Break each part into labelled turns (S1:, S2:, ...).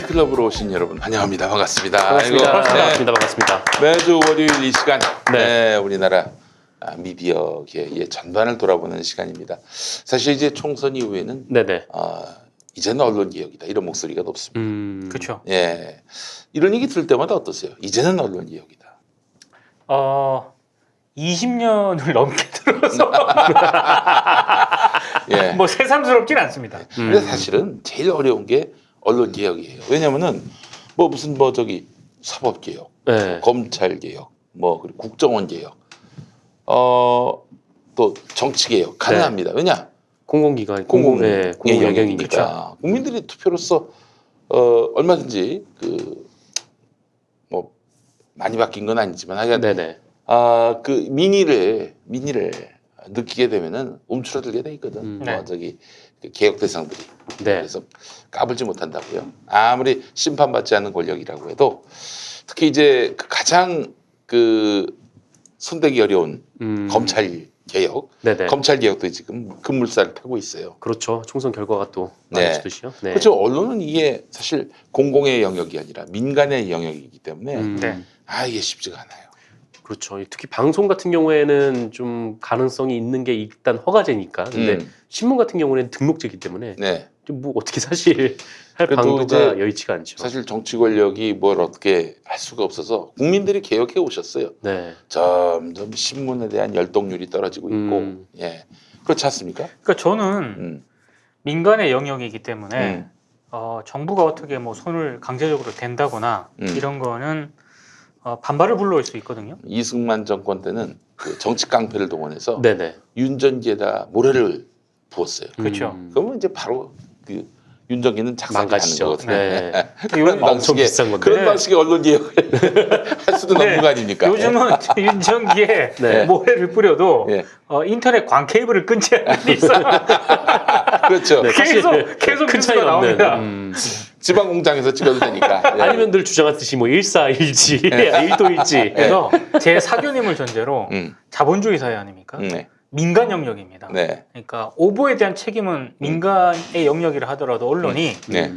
S1: 파이트클럽으로 오신 여러분 환영합니다. 반갑습니다.
S2: 반갑습니다.
S1: 아이고,
S2: 반갑습니다. 반갑습니다.
S1: 매주 월요일 이 시간
S2: 네.
S1: 우리나라 미디어계의 전반을 돌아보는 시간입니다. 사실 이제 총선 이후에는
S2: 네네.
S1: 이제는 언론개혁이다 이런 목소리가 높습니다.
S3: 그렇죠.
S1: 예, 이런 얘기 들을 때마다 어떠세요? 이제는 언론개혁이다.
S3: 20년을 넘게 들어서
S1: 예.
S3: 뭐 새삼스럽진 않습니다.
S1: 근데 사실은 제일 어려운 게 언론개혁이에요. 왜냐면은 무슨 저기 사법개혁,
S2: 네.
S1: 검찰개혁, 그리고 국정원개혁, 또 정치개혁 가능합니다. 왜냐?
S2: 공공기관,
S1: 공공
S2: 영역이니까.
S1: 영역이니까 국민들이 투표로서 얼마든지 많이 바뀐 건 아니지만 하여간
S2: 네네.
S1: 그 민의를 느끼게 되면은 움츠러들게 돼 있거든.
S3: 네.
S1: 그 개혁 대상들이.
S2: 네.
S1: 그래서 까불지 못한다고요. 아무리 심판받지 않는 권력이라고 해도 특히 이제 가장 손대기 어려운 검찰 개혁,
S2: 네네.
S1: 검찰 개혁도 지금 급물살을 타고 있어요.
S2: 그렇죠. 총선 결과가 또
S1: 네.
S2: 많아지듯이요. 네.
S1: 그렇죠. 언론은 이게 사실 공공의 영역이 아니라 민간의 영역이기 때문에
S3: 네.
S1: 이게 쉽지가 않아요.
S2: 그렇죠. 특히 방송 같은 경우에는 좀 가능성이 있는 게 일단 허가제니까. 근데 신문 같은 경우에는 등록제이기 때문에
S1: 네.
S2: 좀 어떻게 사실 할
S1: 그래도
S2: 방도가
S1: 이제
S2: 여의치가 않죠.
S1: 사실 정치 권력이 뭘 어떻게 할 수가 없어서 국민들이 개혁해 오셨어요.
S2: 네.
S1: 점점 신문에 대한 열동률이 떨어지고 있고, 예, 그렇지 않습니까?
S3: 그러니까 저는
S1: 음.
S3: 민간의 영역이기 때문에 정부가 어떻게 뭐 손을 강제적으로 댄다거나 이런 거는 반발을 불러올 수 있거든요.
S1: 이승만 정권 때는 그 정치 깡패를 동원해서
S2: 네네.
S1: 윤전기에다 모래를 부었어요.
S3: 그렇죠.
S1: 그러면 이제 바로 윤전기는 작살이 나는
S2: 망가지죠.
S1: 거거든요.
S2: 네.
S3: 요즘
S2: 엄청 비싼 건데.
S1: 그런 방식의 언론 개혁을 할 수도
S3: 네.
S1: 없는 거 아닙니까?
S3: 요즘은 윤전기에
S2: 네.
S3: 모래를 뿌려도
S1: 예.
S3: 인터넷 광 케이블을 끊지 않는 이상
S1: 그렇죠.
S2: 네, 사실
S3: 계속
S2: 큰
S3: 뉴스가
S2: 차이가 없는.
S3: 나옵니다.
S1: 지방 공장에서 찍어도 되니까. 예.
S2: 아니면 늘 주장하듯이 뭐 일사일지, 일도일지.
S3: 그래서 제 사교님을 전제로 자본주의 사회 아닙니까?
S1: 네.
S3: 민간 영역입니다.
S1: 네.
S3: 그러니까 오보에 대한 책임은 민간의 영역이라 하더라도 언론이
S1: 네.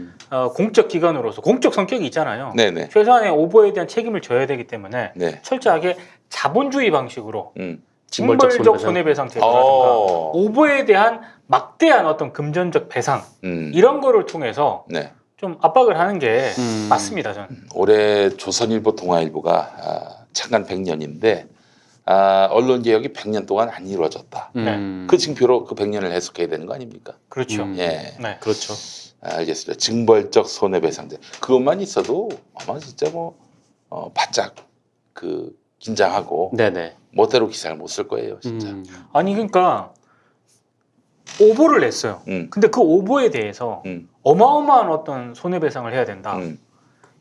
S3: 공적 기관으로서 공적 성격이 있잖아요.
S1: 네. 네.
S3: 최소한의 오보에 대한 책임을 져야 되기 때문에
S1: 네.
S3: 철저하게 자본주의 방식으로
S2: 징벌적
S3: 징벌적 손해배상 제도라든가 오보에 대한 막대한 어떤 금전적 배상 이런 거를 통해서
S1: 네.
S3: 좀 압박을 하는 게 맞습니다. 저는.
S1: 올해 조선일보 동아일보가 창간 100년인데 언론 개혁이 100년 동안 안 이루어졌다. 그 징표로 그 100년을 해석해야 되는 거 아닙니까?
S3: 그렇죠.
S1: 예.
S3: 네.
S2: 그렇죠.
S1: 알겠습니다. 징벌적 손해배상제 그것만 있어도 아마 진짜 바짝 긴장하고
S2: 네네.
S1: 멋대로 기사를 못 쓸 거예요, 진짜.
S3: 아니 그러니까 오보를 냈어요. 근데 그 오보에 대해서 어마어마한 어떤 손해배상을 해야 된다.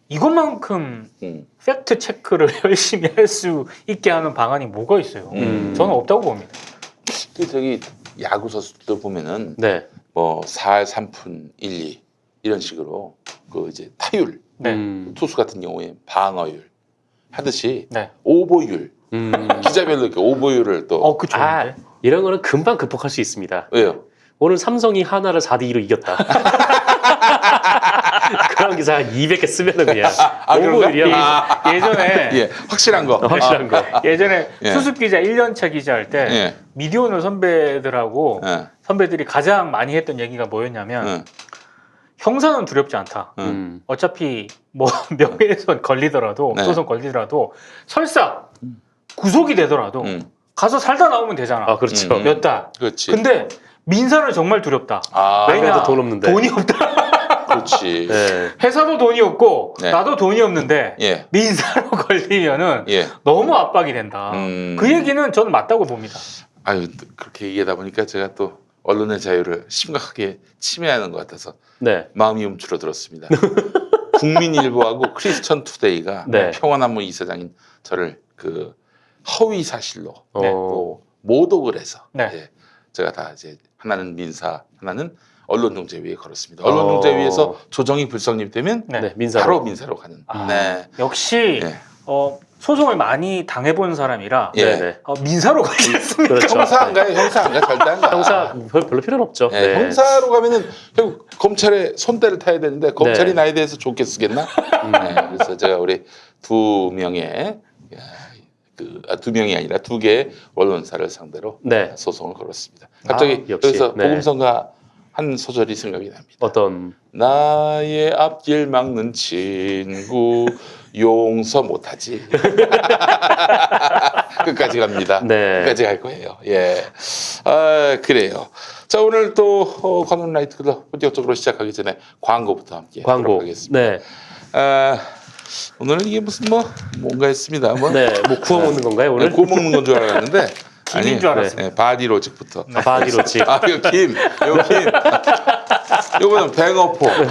S3: 이것만큼 팩트 체크를 열심히 할 수 있게 하는 방안이 뭐가 있어요? 저는 없다고 봅니다.
S1: 야구 선수들 보면은
S2: 네.
S1: 4할 3푼 1, 2 이런 식으로 이제 타율
S3: 네.
S1: 투수 같은 경우에 방어율 하듯이
S3: 네.
S1: 오보율 기자별로 이렇게 오보율을 또
S3: 그 좋은데.
S2: 이런 거는 금방 극복할 수 있습니다.
S1: 왜요?
S2: 오늘 삼성이 하나를 4대2로 이겼다. 그런 기사 한 200개 쓰면은 그냥 오보율이야.
S3: 예전에
S1: 예, 확실한 거.
S2: 확실한 거.
S3: 예전에
S1: 예.
S3: 수습 기자 1년차 기자 할 때
S1: 예.
S3: 미디어오늘 선배들하고
S1: 예.
S3: 선배들이 가장 많이 했던 얘기가 뭐였냐면 형사는 두렵지 않다. 어차피 뭐 명예훼손 걸리더라도
S1: 네.
S3: 소송 걸리더라도 설사 구속이 되더라도 가서 살다 나오면 되잖아.
S2: 그렇죠.
S3: 몇 달.
S1: 그렇지.
S3: 근데 민사는 정말 두렵다. 왜냐?
S2: 그래도 돈 없는데.
S3: 돈이 없다.
S1: 그렇지.
S2: 네.
S3: 회사도 돈이 없고
S1: 네.
S3: 나도 돈이 없는데
S1: 예.
S3: 민사로 걸리면은
S1: 예.
S3: 너무 압박이 된다. 그 얘기는 저는 맞다고 봅니다.
S1: 그렇게 얘기하다 보니까 제가 또 언론의 자유를 심각하게 침해하는 것 같아서
S2: 네.
S1: 마음이 움츠러들었습니다. 국민일보하고 크리스천 투데이가
S2: 네.
S1: 평화나무 이사장인 저를 허위 사실로
S3: 네.
S1: 또 모독을 해서
S3: 네.
S1: 예, 제가 다 이제 하나는 민사, 하나는 언론중재위에 걸었습니다. 언론중재위에서 조정이 불성립되면
S3: 네.
S2: 네. 민사로.
S1: 바로 민사로 가는. 네.
S3: 역시
S1: 네.
S3: 소송을 많이 당해본 사람이라
S1: 예.
S2: 네네.
S3: 민사로 가겠습니까?
S2: 그렇죠.
S1: 형사 안 가요? 형사 안 가? 절대 안 가.
S2: 형사 별로 필요는 없죠.
S1: 예,
S2: 네.
S1: 형사로 가면은 결국 검찰의 손대를 타야 되는데 검찰이
S2: 네.
S1: 나에 대해서 좋게 쓰겠나? 네, 그래서 제가 우리 두 명의 두 명이 아니라 두 개의 언론사를 상대로
S2: 네.
S1: 소송을 걸었습니다. 갑자기
S2: 역시.
S1: 여기서
S2: 네.
S1: 복음성가 한 소절이 생각이 납니다.
S2: 어떤
S1: 나의 앞길 막는 친구 용서 못하지. 끝까지 갑니다.
S2: 네.
S1: 끝까지 갈 거예요. 예, 그래요. 자, 오늘 또 관훈 라이트 클럽 본격적으로 시작하기 전에 광고부터 함께
S2: 광고.
S1: 하겠습니다.
S2: 네.
S1: 오늘은 이게 무슨 뭔가 했습니다.
S2: 네. 뭐 구워 먹는 건가요, 오늘?
S1: 구워 먹는 건 줄 알았는데
S3: 김인 줄 알았습니다.
S1: 네, 바디로직부터.
S2: 바디로직.
S1: 이거 김. 요거는 뱅어포.
S3: 아니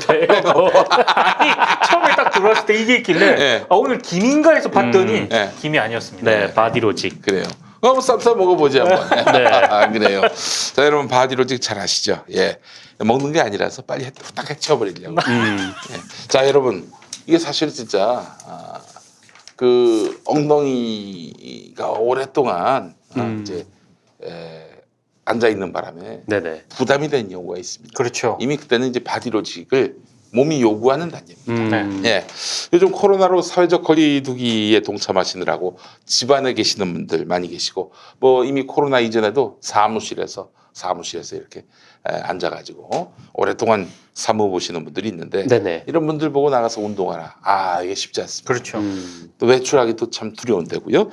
S3: 처음에 딱 들어왔을 때 이게 있길래
S1: 네.
S3: 오늘 김인가에서 봤더니
S1: 네.
S3: 김이 아니었습니다.
S2: 네, 바디로직.
S1: 그래요. 한번 쌈싸 먹어보지 한번.
S2: 네.
S1: 그래요. 자, 여러분 바디로직 잘 아시죠? 예, 먹는 게 아니라서 빨리 후딱 해쳐버리려고. 예. 자, 여러분 이게 사실 진짜 그 엉덩이가 오랫동안 이제 앉아 있는 바람에
S2: 네네.
S1: 부담이 된 경우가 있습니다.
S3: 그렇죠.
S1: 이미 그때는 이제 바디로직을 몸이 요구하는 단계입니다.
S3: 네.
S1: 예, 요즘 코로나로 사회적 거리두기에 동참하시느라고 집안에 계시는 분들 많이 계시고, 뭐 이미 코로나 이전에도 사무실에서 이렇게 앉아가지고 오랫동안 사무 보시는 분들이 있는데,
S2: 네네.
S1: 이런 분들 보고 나가서 운동하라. 이게 쉽지 않습니다.
S3: 그렇죠.
S1: 또 외출하기도 참 두려운 데고요.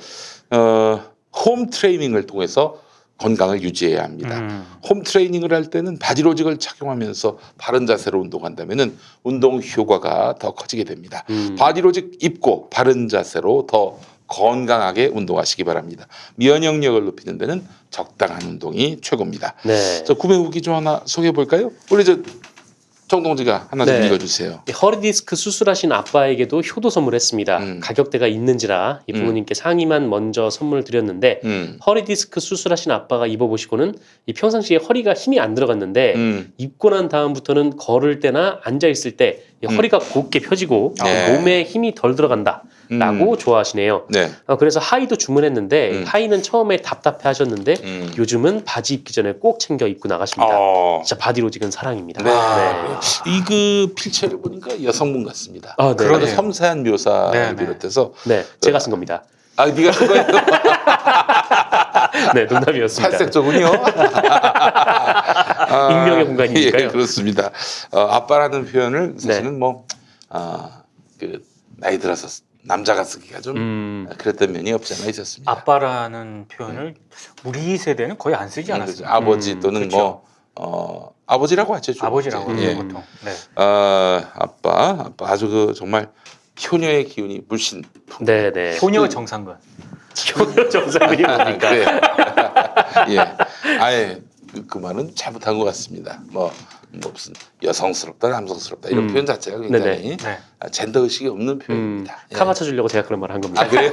S1: 홈 트레이닝을 통해서 건강을 유지해야 합니다. 홈 트레이닝을 할 때는 바디로직을 착용하면서 바른 자세로 운동한다면은 운동 효과가 더 커지게 됩니다. 바디로직 입고 바른 자세로 더 건강하게 운동하시기 바랍니다. 면역력을 높이는 데는 적당한 운동이 최고입니다.
S2: 네.
S1: 자, 구매 후기 좀 하나 소개해 볼까요? 우리 정동지가 하나 좀
S2: 네.
S1: 읽어주세요.
S2: 허리 디스크 수술하신 아빠에게도 효도 선물했습니다. 가격대가 있는지라 이 부모님께 상의만 먼저 선물 드렸는데 허리 디스크 수술하신 아빠가 입어보시고는 이 평상시에 허리가 힘이 안 들어갔는데 입고 난 다음부터는 걸을 때나 앉아 있을 때 이 허리가 곧게 펴지고
S1: 네.
S2: 몸에 힘이 덜 들어간다라고 좋아하시네요.
S1: 네.
S2: 그래서 하의도 주문했는데 하의는 처음에 답답해하셨는데 요즘은 바지 입기 전에 꼭 챙겨 입고 나가십니다. 진짜 바디로직은 사랑입니다.
S1: 네.
S2: 네.
S1: 이 필체를 보니까 여성분 같습니다.
S2: 아, 네.
S1: 그런
S3: 그러네요.
S1: 섬세한 묘사를
S3: 네, 네.
S1: 비롯해서
S2: 네, 제가 쓴 겁니다.
S1: 네가 쓴 거예요?
S2: 네, 농담이었습니다.
S1: 탈색조군요.
S2: 익명의 공간이니까요.
S1: 예, 그렇습니다. 아빠라는 표현을 사실은 그 나이 들어서 남자가 쓰기가 좀 그랬던 면이 없지 않아 있었습니다.
S3: 아빠라는 표현을 우리 세대는 거의 안 쓰지
S1: 그렇죠.
S3: 않았습니다.
S1: 아버지 또는
S3: 그렇죠.
S1: 아버지라고 하죠. 주로.
S3: 아버지라고
S1: 예.
S3: 보통. 네.
S1: 아빠 아주 정말 효녀의 기운이 물씬.
S2: 네, 네.
S3: 효녀 정상근.
S2: 효녀 정상근이 뭡니까?
S1: 그래요. 예, 아예 그 말은 잘못한 것 같습니다. 뭐 무슨 여성스럽다, 남성스럽다 이런 표현 자체가 굉장히
S3: 네.
S1: 젠더 의식이 없는 표현입니다. 예.
S2: 카 맞춰주려고 제가 그런 말을 한 겁니다.
S1: 그래요?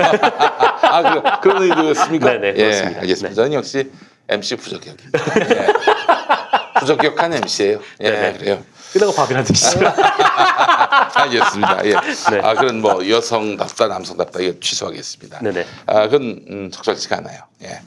S1: 그런 의도였습니까?
S2: 네네,
S1: 예,
S2: 그렇습니다.
S1: 알겠습니다.
S2: 네.
S1: 저는 역시 MC 부적격입니다. 예. 부적격한 MC예요. 예,
S2: 네네.
S1: 그래요.
S2: 끝나고 밥이나 드시죠.
S1: 알겠습니다. 예.
S2: 네.
S1: 그런 뭐 여성답다, 남성답다 이거 취소하겠습니다.
S2: 네네.
S1: 그건 적절치가 않아요. 예.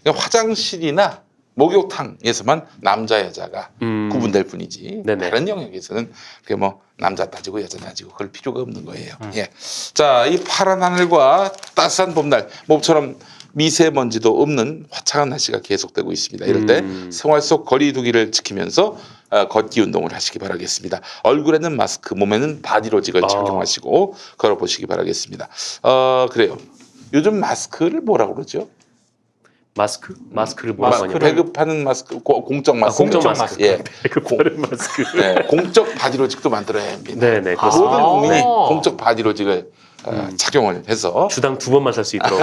S1: 그러니까 화장실이나 목욕탕에서만 남자 여자가 구분될 뿐이지
S2: 네네.
S1: 다른 영역에서는 그게 뭐 남자 따지고 여자 따지고 그럴 필요가 없는 거예요. 예. 자, 이 파란 하늘과 따스한 봄날 모처럼 미세먼지도 없는 화창한 날씨가 계속되고 있습니다. 이럴 때 생활 속 거리두기를 지키면서 걷기 운동을 하시기 바라겠습니다. 얼굴에는 마스크, 몸에는 바디로직을 착용하시고 걸어보시기 바라겠습니다. 그래요. 요즘 마스크를 뭐라고 그러죠?
S2: 마스크? 마스크를 뭐라고 하냐면
S1: 배급하는 마스크, 공적 마스크.
S2: 공적 마스크.
S1: 예.
S2: 배급하는 마스크.
S1: 네, 공적 바디로직도 만들어야 합니다.
S2: 네네,
S1: 모든
S2: 그렇습니다.
S1: 국민이
S2: 네.
S1: 공적 바디로직을 착용을 해서
S2: 주당 2번만 살 수 있도록.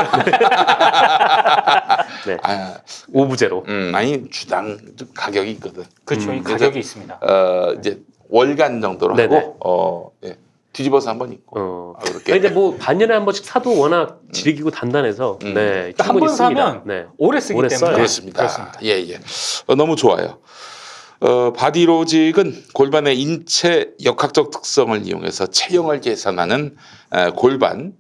S2: 네. 오부제로.
S1: 아니 주당 좀 가격이 있거든.
S3: 그렇죠. 이
S1: 그래서,
S3: 가격이 있습니다.
S1: 이제 월간 정도로
S2: 네네.
S1: 하고 예. 뒤집어서 한번 입고 그렇게.
S2: 근데 뭐 반년에 한 번씩 사도 워낙 질기고 단단해서 네,
S3: 한
S2: 충분히
S3: 번
S2: 씁니다.
S3: 사면
S2: 네.
S3: 오래 쓰기
S2: 오래
S3: 때문에
S2: 써요.
S1: 그렇습니다. 예. 너무 좋아요. 바디로직은 골반의 인체 역학적 특성을 이용해서 체형을 계산하는 골반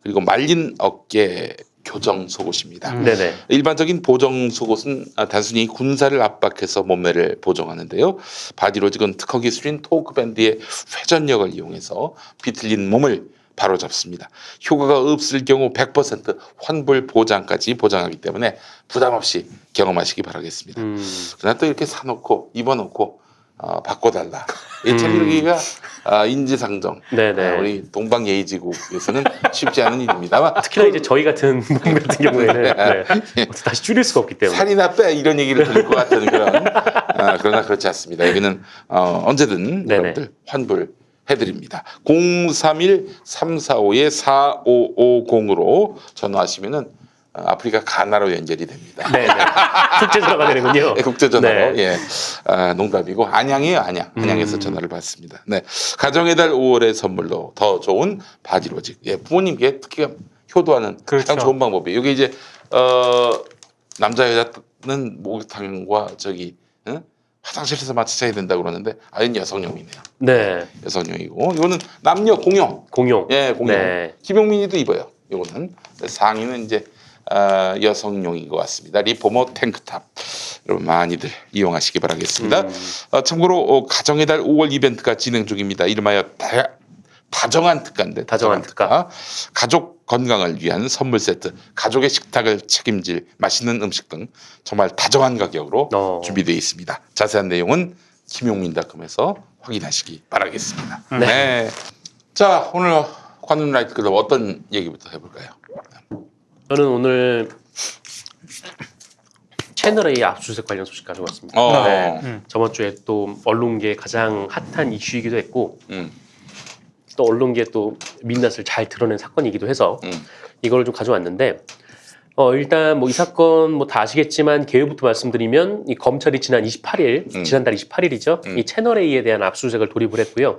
S1: 그리고 말린 어깨 교정 속옷입니다.
S2: 네네.
S1: 일반적인 보정 속옷은 단순히 군사를 압박해서 몸매를 보정하는데요. 바디로직은 특허 기술인 토크밴드의 회전력을 이용해서 비틀린 몸을 바로잡습니다. 효과가 없을 경우 100% 환불 보장까지 보장하기 때문에 부담 없이 경험하시기 바라겠습니다. 그러나 또 이렇게 사놓고 입어놓고 바꿔달라. 이 텔레기가 인지상정.
S2: 네네.
S1: 우리 동방예의지국에서는 쉽지 않은 일입니다만
S2: 특히나 이제 저희 같은 몸 같은 경우에는 네. 다시 줄일 수가 없기 때문에.
S1: 살이나 빼 이런 얘기를 들을 것 같은 그런 그러나 그렇지 않습니다. 여기는 언제든
S2: 네네.
S1: 여러분들 환불해드립니다. 031-345-4550으로 전화하시면은 아프리카 가나로 연결이 됩니다.
S2: 네네. 국제 전화가 되는군요.
S1: 네, 국제 전화로.
S2: 네.
S1: 예. 농담이고 안양이에요, 안양. 안양에서 전화를 받습니다. 네. 가정의 달 5월의 선물로 더 좋은 바디로직. 예, 부모님께 특히 효도하는
S3: 그렇죠.
S1: 가장 좋은 방법이에요. 여기 이제 남자 여자는 목욕탕과 저기 화장실에서 마취해야 된다고 그러는데 아연 여성용이네요.
S2: 네.
S1: 여성용이고 이거는 남녀 공용.
S2: 공용.
S1: 예, 공용.
S2: 네.
S1: 김용민이도 입어요. 이거는 상의는 이제 여성용인 것 같습니다. 리포머 탱크탑 여러분 많이들 이용하시기 바라겠습니다. 참고로 가정의 달 5월 이벤트가 진행 중입니다. 이름하여 다정한 특가인데
S2: 다정한 특가.
S1: 가족 건강을 위한 선물 세트, 가족의 식탁을 책임질 맛있는 음식 등 정말 다정한 가격으로 준비되어 있습니다. 자세한 내용은 김용민닷컴에서 확인하시기 바라겠습니다.
S2: 네.
S1: 네. 자, 오늘 관훈 라이트 클럽 어떤 얘기부터 해볼까요?
S2: 저는 오늘 채널A 압수수색 관련 소식 가지고 왔습니다.
S1: 네.
S2: 저번 주에 또 언론계 가장 핫한 이슈이기도 했고 또 언론계 또 민낯을 잘 드러낸 사건이기도 해서 이걸 좀 가져왔는데 일단 뭐 이 사건 뭐 다 아시겠지만 개요부터 말씀드리면 이 검찰이 지난 28일 지난달 28일이죠. 이 채널A에 대한 압수수색을 돌입을 했고요.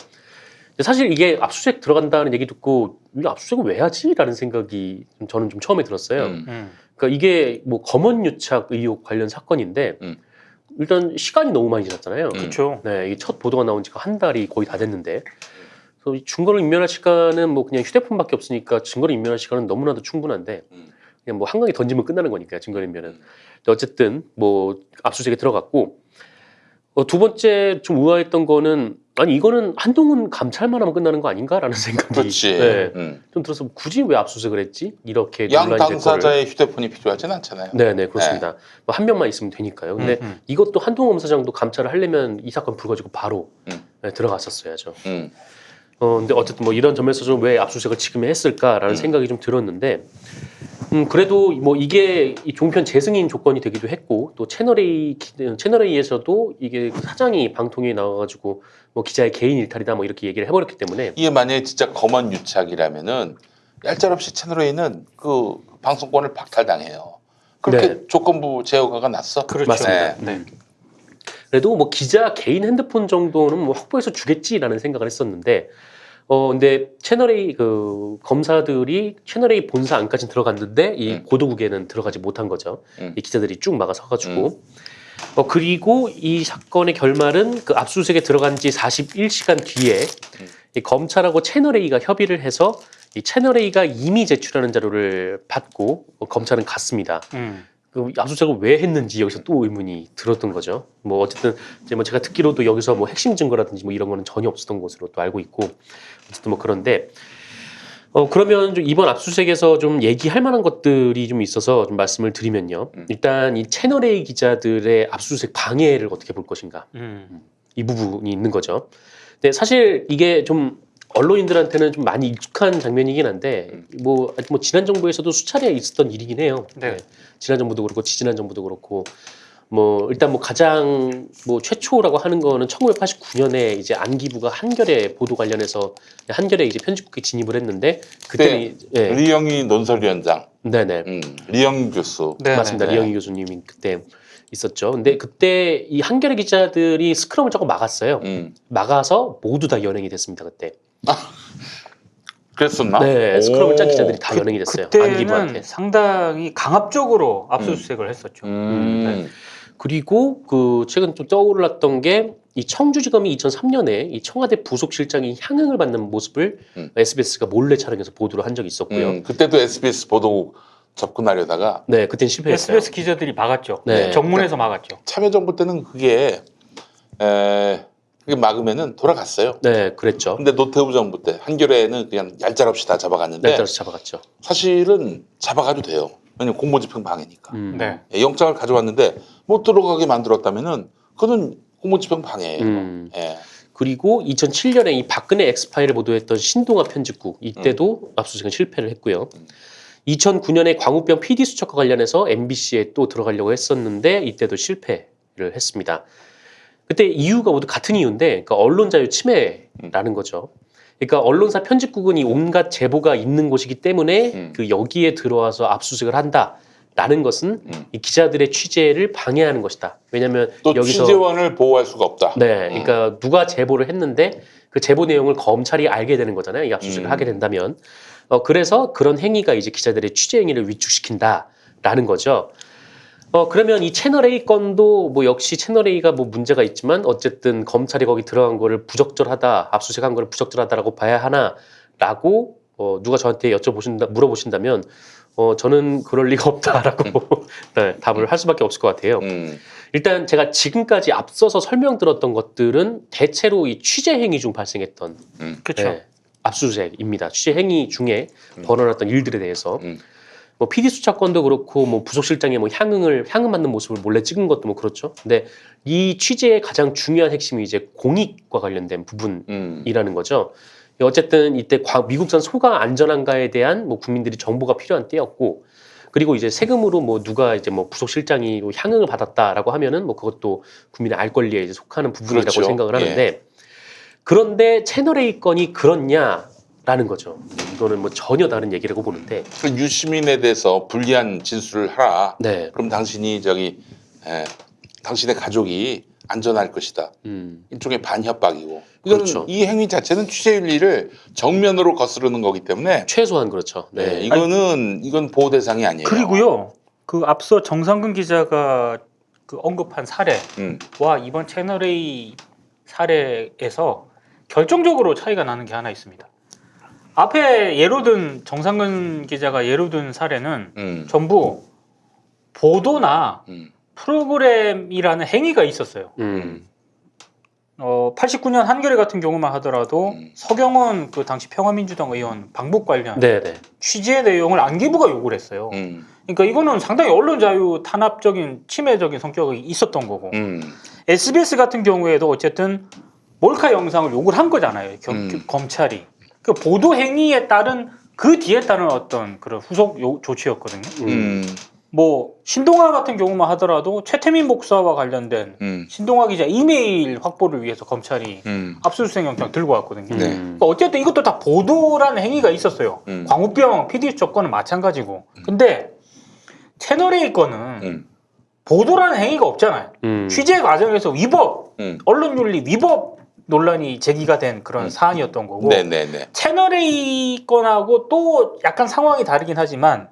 S2: 사실 이게 압수수색 들어간다는 얘기 듣고 이 압수수색을 왜 하지?라는 생각이 저는 좀 처음에 들었어요. 그러니까 이게 뭐 검언유착 의혹 관련 사건인데 일단 시간이 너무 많이 지났잖아요.
S3: 그렇죠.
S2: 네, 이게 첫 보도가 나온 지가 한 달이 거의 다 됐는데, 그래서 이 증거를 인멸할 시간은 뭐 그냥 휴대폰밖에 없으니까 증거를 인멸할 시간은 너무나도 충분한데 그냥 뭐 한강에 던지면 끝나는 거니까 증거를 인멸은. 근데 어쨌든 뭐 압수수색에 들어갔고. 두 번째 좀 의아했던 거는 아니 이거는 한동훈 감찰만 하면 끝나는 거 아닌가라는 생각이
S1: 그렇지.
S2: 네, 좀 들어서 굳이 왜 압수수색을 했지? 이렇게
S1: 양
S2: 논란이 될 거를.
S1: 당사자의 휴대폰이 필요하진 않잖아요.
S2: 네네 그렇습니다. 뭐 한 명만 있으면 되니까요. 근데 이것도 한동훈 검사장도 감찰을 하려면 이 사건 불거지고 바로 네, 들어갔었어야죠. 근데 어쨌든 뭐 이런 점에서 좀 왜 압수수색을 지금 했을까라는 생각이 좀 들었는데 그래도 뭐 이게 이 종편 재승인 조건이 되기도 했고 또 채널A에서도 이게 사장이 방통위에 나와가지고 뭐 기자의 개인 일탈이다 뭐 이렇게 얘기를 해버렸기 때문에
S1: 이게 만약에 진짜 검언 유착이라면은 얄짤없이 채널A는 그 방송권을 박탈당해요. 그렇게
S2: 네.
S1: 조건부 제어가 났어.
S3: 그렇죠.
S2: 맞습니다.
S3: 네.
S2: 그래도 뭐 기자 개인 핸드폰 정도는 뭐 확보해서 주겠지라는 생각을 했었는데 근데 채널A 그 검사들이 채널A 본사 안까지 들어갔는데 이 보도국에는 들어가지 못한 거죠. 이 기자들이 쭉 막아서가지고 그리고 이 사건의 결말은 그 압수수색에 들어간 지 41시간 뒤에 이 검찰하고 채널A가 협의를 해서 이 채널A가 이미 제출하는 자료를 받고 검찰은 갔습니다. 그 압수수색을 왜 했는지 여기서 또 의문이 들었던 거죠. 뭐 어쨌든 이제 뭐 제가 듣기로도 여기서 뭐 핵심 증거라든지 뭐 이런 거는 전혀 없었던 것으로 또 알고 있고 어쨌든 뭐 그런데 그러면 좀 이번 압수수색에서 좀 얘기할 만한 것들이 좀 있어서 좀 말씀을 드리면요. 일단 이 채널A 기자들의 압수수색 방해를 어떻게 볼 것인가 이 부분이 있는 거죠. 근데 사실 이게 좀 언론인들한테는 좀 많이 익숙한 장면이긴 한데 뭐 지난 정부에서도 수차례 있었던 일이긴 해요.
S3: 네.
S2: 지난 정부도 그렇고 지지난 정부도 그렇고 뭐 일단 뭐 가장 뭐 최초라고 하는 거는 1989년에 이제 안기부가 한겨레 보도 관련해서 한겨레 이제 편집국에 진입을 했는데 그때는
S1: 리영희 논설위원장,
S2: 네네
S1: 리영희 교수,
S3: 네,
S2: 맞습니다.
S3: 네.
S2: 리영희 교수님이 그때 있었죠. 근데 그때 이 한겨레 기자들이 스크럼을 조금 막았어요. 막아서 모두 다 연행이 됐습니다. 그때.
S1: 그랬었나?
S2: 네, 스크럼을 짠 기자들이 다 연행이 됐어요. 안기부한테.
S3: 그때는 상당히 강압적으로 압수수색을 했었죠.
S2: 네. 그리고 그 최근 좀 떠올랐던 게 이 청주지검이 2003년에 이 청와대 부속실장이 향응을 받는 모습을 SBS가 몰래 촬영해서 보도를 한 적이 있었고요.
S1: 그때도 SBS 보도국 접근하려다가
S2: 네, 그땐 실패했어요.
S3: SBS 기자들이 막았죠.
S2: 네.
S3: 정문에서 막았죠.
S1: 참여정부 때는 그게 막으면은 돌아갔어요.
S2: 네, 그랬죠.
S1: 근데 노태우 정부 때 한겨레는 그냥 얄짤없이 다 잡아갔는데
S2: 날짜로 잡아갔죠.
S1: 사실은 잡아가도 돼요. 왜냐면 공무집행 방해니까.
S3: 네.
S1: 영장을 가져왔는데 못 들어가게 만들었다면은 그거는 공무집행 방해예요. 예.
S2: 그리고 2007년에 이 박근혜 엑스파일을 보도했던 신동아 편집국 이때도 압수수색은 실패를 했고요. 2009년에 광우병 PD 수첩과 관련해서 MBC에 또 들어가려고 했었는데 이때도 실패를 했습니다. 그때 이유가 모두 같은 이유인데, 그러니까 언론 자유 침해라는 거죠. 그러니까 언론사 편집국은 이 온갖 제보가 있는 곳이기 때문에 그 여기에 들어와서 압수수색을 한다라는 것은 이 기자들의 취재를 방해하는 것이다. 왜냐하면
S1: 또
S2: 여기서
S1: 취재원을 보호할 수가 없다.
S2: 네, 그러니까 누가 제보를 했는데 그 제보 내용을 검찰이 알게 되는 거잖아요. 이 압수수색을 하게 된다면. 그래서 그런 행위가 이제 기자들의 취재 행위를 위축시킨다라는 거죠. 그러면 이 채널A 건도 뭐 역시 채널A가 뭐 문제가 있지만 어쨌든 검찰이 거기 들어간 거를 부적절하다, 압수수색한 거를 부적절하다라고 봐야 하나라고 누가 저한테 물어보신다면 저는 그럴 리가 없다라고 네, 답을 할 수밖에 없을 것 같아요. 일단 제가 지금까지 앞서서 설명드렸던 것들은 대체로 이 취재 행위 중 발생했던
S3: 그렇죠.
S2: 네, 압수수색입니다. 취재 행위 중에 벌어났던 일들에 대해서. 뭐 PD 수사건도 그렇고 뭐 부속실장의 뭐 향응 맞는 모습을 몰래 찍은 것도 뭐 그렇죠. 근데 이 취재의 가장 중요한 핵심이 이제 공익과 관련된 부분이라는 거죠. 어쨌든 이때 미국산 소가 안전한가에 대한 뭐 국민들이 정보가 필요한 때였고, 그리고 이제 세금으로 뭐 누가 이제 뭐 부속실장이 향응을 받았다라고 하면은 뭐 그것도 국민의 알 권리에 이제 속하는 부분이라고
S1: 그렇죠.
S2: 생각을 하는데,
S1: 예.
S2: 그런데 채널A 건이 그렇냐라는 거죠. 이거는 뭐 전혀 다른 얘기라고 보는데.
S1: 그 유시민에 대해서 불리한 진술을 하라.
S2: 네.
S1: 그럼 당신이 당신의 가족이 안전할 것이다. 일종의 반협박이고. 이거는
S2: 그렇죠.
S1: 이 행위 자체는 취재윤리를 정면으로 거스르는 거기 때문에
S2: 최소한 그렇죠. 네.
S1: 이건 보호 대상이 아니에요.
S3: 그리고요. 그 앞서 정상근 기자가 그 언급한 사례와 이번 채널A 사례에서 결정적으로 차이가 나는 게 하나 있습니다. 앞에 예로 든 정상근 기자가 예로 든 사례는 전부 보도나 프로그램이라는 행위가 있었어요. 89년 한겨레 같은 경우만 하더라도 서경원 그 당시 평화민주당 의원 방북 관련
S2: 네네.
S3: 취재 내용을 안기부가 요구를 했어요. 그러니까 이거는 상당히 언론 자유 탄압적인 침해적인 성격이 있었던 거고, SBS 같은 경우에도 어쨌든 몰카 영상을 요구를 한 거잖아요. 검찰이. 그 보도 행위에 따른 그 뒤에 따른 어떤 그런 후속 조치였거든요. 뭐 신동아 같은 경우만 하더라도 최태민 목사와 관련된 신동아 기자 이메일 확보를 위해서 검찰이 압수수색 영장 들고 왔거든요.
S1: 네.
S3: 그러니까 어쨌든 이것도 다 보도라는 행위가 있었어요. 광우병 PD 수첩 건은 마찬가지고. 근데 채널A 건은 보도라는 행위가 없잖아요. 취재 과정에서 위법, 언론윤리 위법 논란이 제기가 된 그런 사안이었던 거고,
S1: 네네네.
S3: 채널A 건하고 또 약간 상황이 다르긴 하지만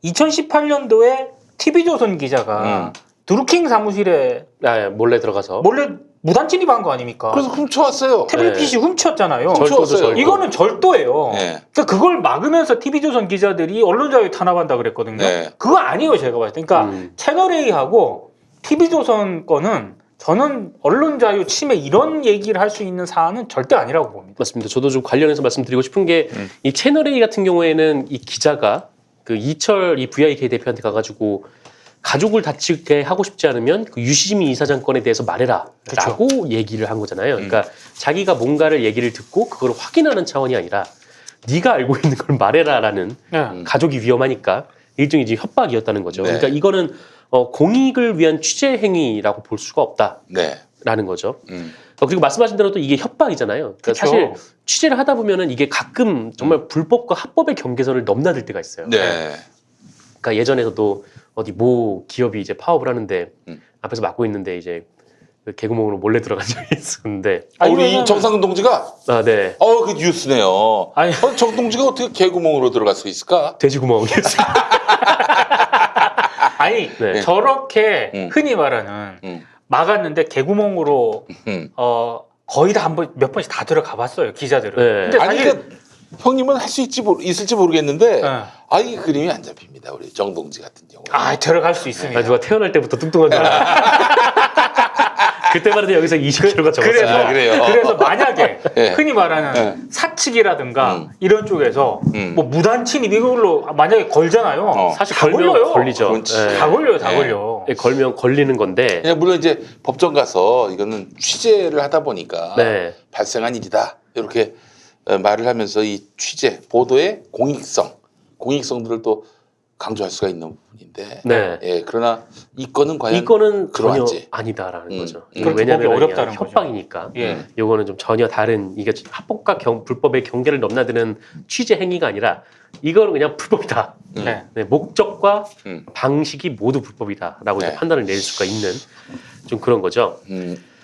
S3: 2018년도에 TV조선 기자가 드루킹 사무실에
S2: 몰래 들어가서
S3: 몰래 무단 침입한 거 아닙니까?
S1: 그래서 훔쳐왔어요.
S3: 태블릿 PC 훔쳤잖아요.
S1: 훔쳐왔어요.
S3: 이거는 절도예요.
S1: 네.
S3: 그러니까 그걸 막으면서 TV조선 기자들이 언론자유 탄압한다 그랬거든요.
S1: 네.
S3: 그거 아니에요, 제가 봤을 때. 그러니까 채널A하고 TV조선 건은 저는 언론자유 침해 이런 얘기를 할 수 있는 사안은 절대 아니라고 봅니다.
S2: 맞습니다. 저도 좀 관련해서 말씀드리고 싶은 게 이 채널A 같은 경우에는 이 기자가 그 이철 이 VIK 대표한테 가가지고 가족을 다치게 하고 싶지 않으면 그 유시민 이사장 건에 대해서 말해라라고 얘기를 한 거잖아요. 그러니까 자기가 뭔가를 얘기를 듣고 그걸 확인하는 차원이 아니라 네가 알고 있는 걸 말해라라는 가족이 위험하니까 일종의 이제 협박이었다는 거죠.
S1: 네.
S2: 그러니까 이거는 공익을 위한 취재 행위라고 볼 수가 없다라는
S1: 네.
S2: 거죠. 그리고 말씀하신 대로 또 이게 협박이잖아요. 그러니까
S3: 그쵸.
S2: 사실 취재를 하다 보면은 이게 가끔 정말 불법과 합법의 경계선을 넘나들 때가 있어요.
S1: 네.
S2: 그러니까 예전에도 어디 모 기업이 이제 파업을 하는데 앞에서 막고 있는데 이제 그 개구멍으로 몰래 들어간 적이 있었는데.
S1: 우리 정상근 동지가
S2: 네.
S1: 그 뉴스네요.
S3: 아니.
S1: 정 동지가 어떻게 개구멍으로 들어갈 수 있을까?
S2: 돼지 구멍이었어요.
S3: 아니
S2: 네.
S3: 저렇게 흔히 말하는 막았는데 개구멍으로 거의 다 몇 번씩 다 들어가 봤어요 기자들은.
S2: 네.
S3: 근데
S1: 아니
S3: 사실
S1: 그러니까 형님은 할 수 있을지 모르겠는데
S3: 네.
S1: 이 그림이 안 잡힙니다. 우리 정동지 같은 경우.
S3: 들어갈 수 있습니다.
S2: 누가 태어날 때부터 뚱뚱한 줄 알아. 그때만 해도 여기서 20kg가 적었어요.
S3: 그래서
S1: 그래요.
S3: 그래서 만약에
S1: 예.
S3: 흔히 말하는 사측이라든가 이런 쪽에서 뭐 무단 침입 이걸로 만약에 걸잖아요.
S2: 사실
S3: 다
S2: 걸면
S3: 걸려요.
S2: 걸리죠.
S1: 그렇지.
S2: 예.
S3: 다 걸려요, 다
S1: 예.
S3: 걸려.
S2: 예, 걸면 걸리는 건데.
S1: 그냥 물론 이제 법정 가서 이거는 취재를 하다 보니까
S2: 네.
S1: 발생한 일이다 이렇게 말을 하면서 이 취재 보도의 공익성들을 또 강조할 수가 있는 부분인데
S2: 네.
S1: 예, 그러나 이 건은 과연
S2: 이 거는 전혀
S1: 그러한지.
S2: 아니다라는 거죠.
S3: 그렇게
S2: 왜냐하면
S3: 보기 어렵다는 거죠.
S2: 협박이니까.
S3: 예.
S2: 요거는 좀 전혀 다른 이게 합법과 불법의 경계를 넘나드는 취재 행위가 아니라 이거는 그냥 불법이다.
S3: 네.
S2: 네, 목적과
S1: 음.
S2: 방식이 모두 불법이다라고 이제
S1: 네.
S2: 판단을 낼 수가 있는 좀 그런 거죠.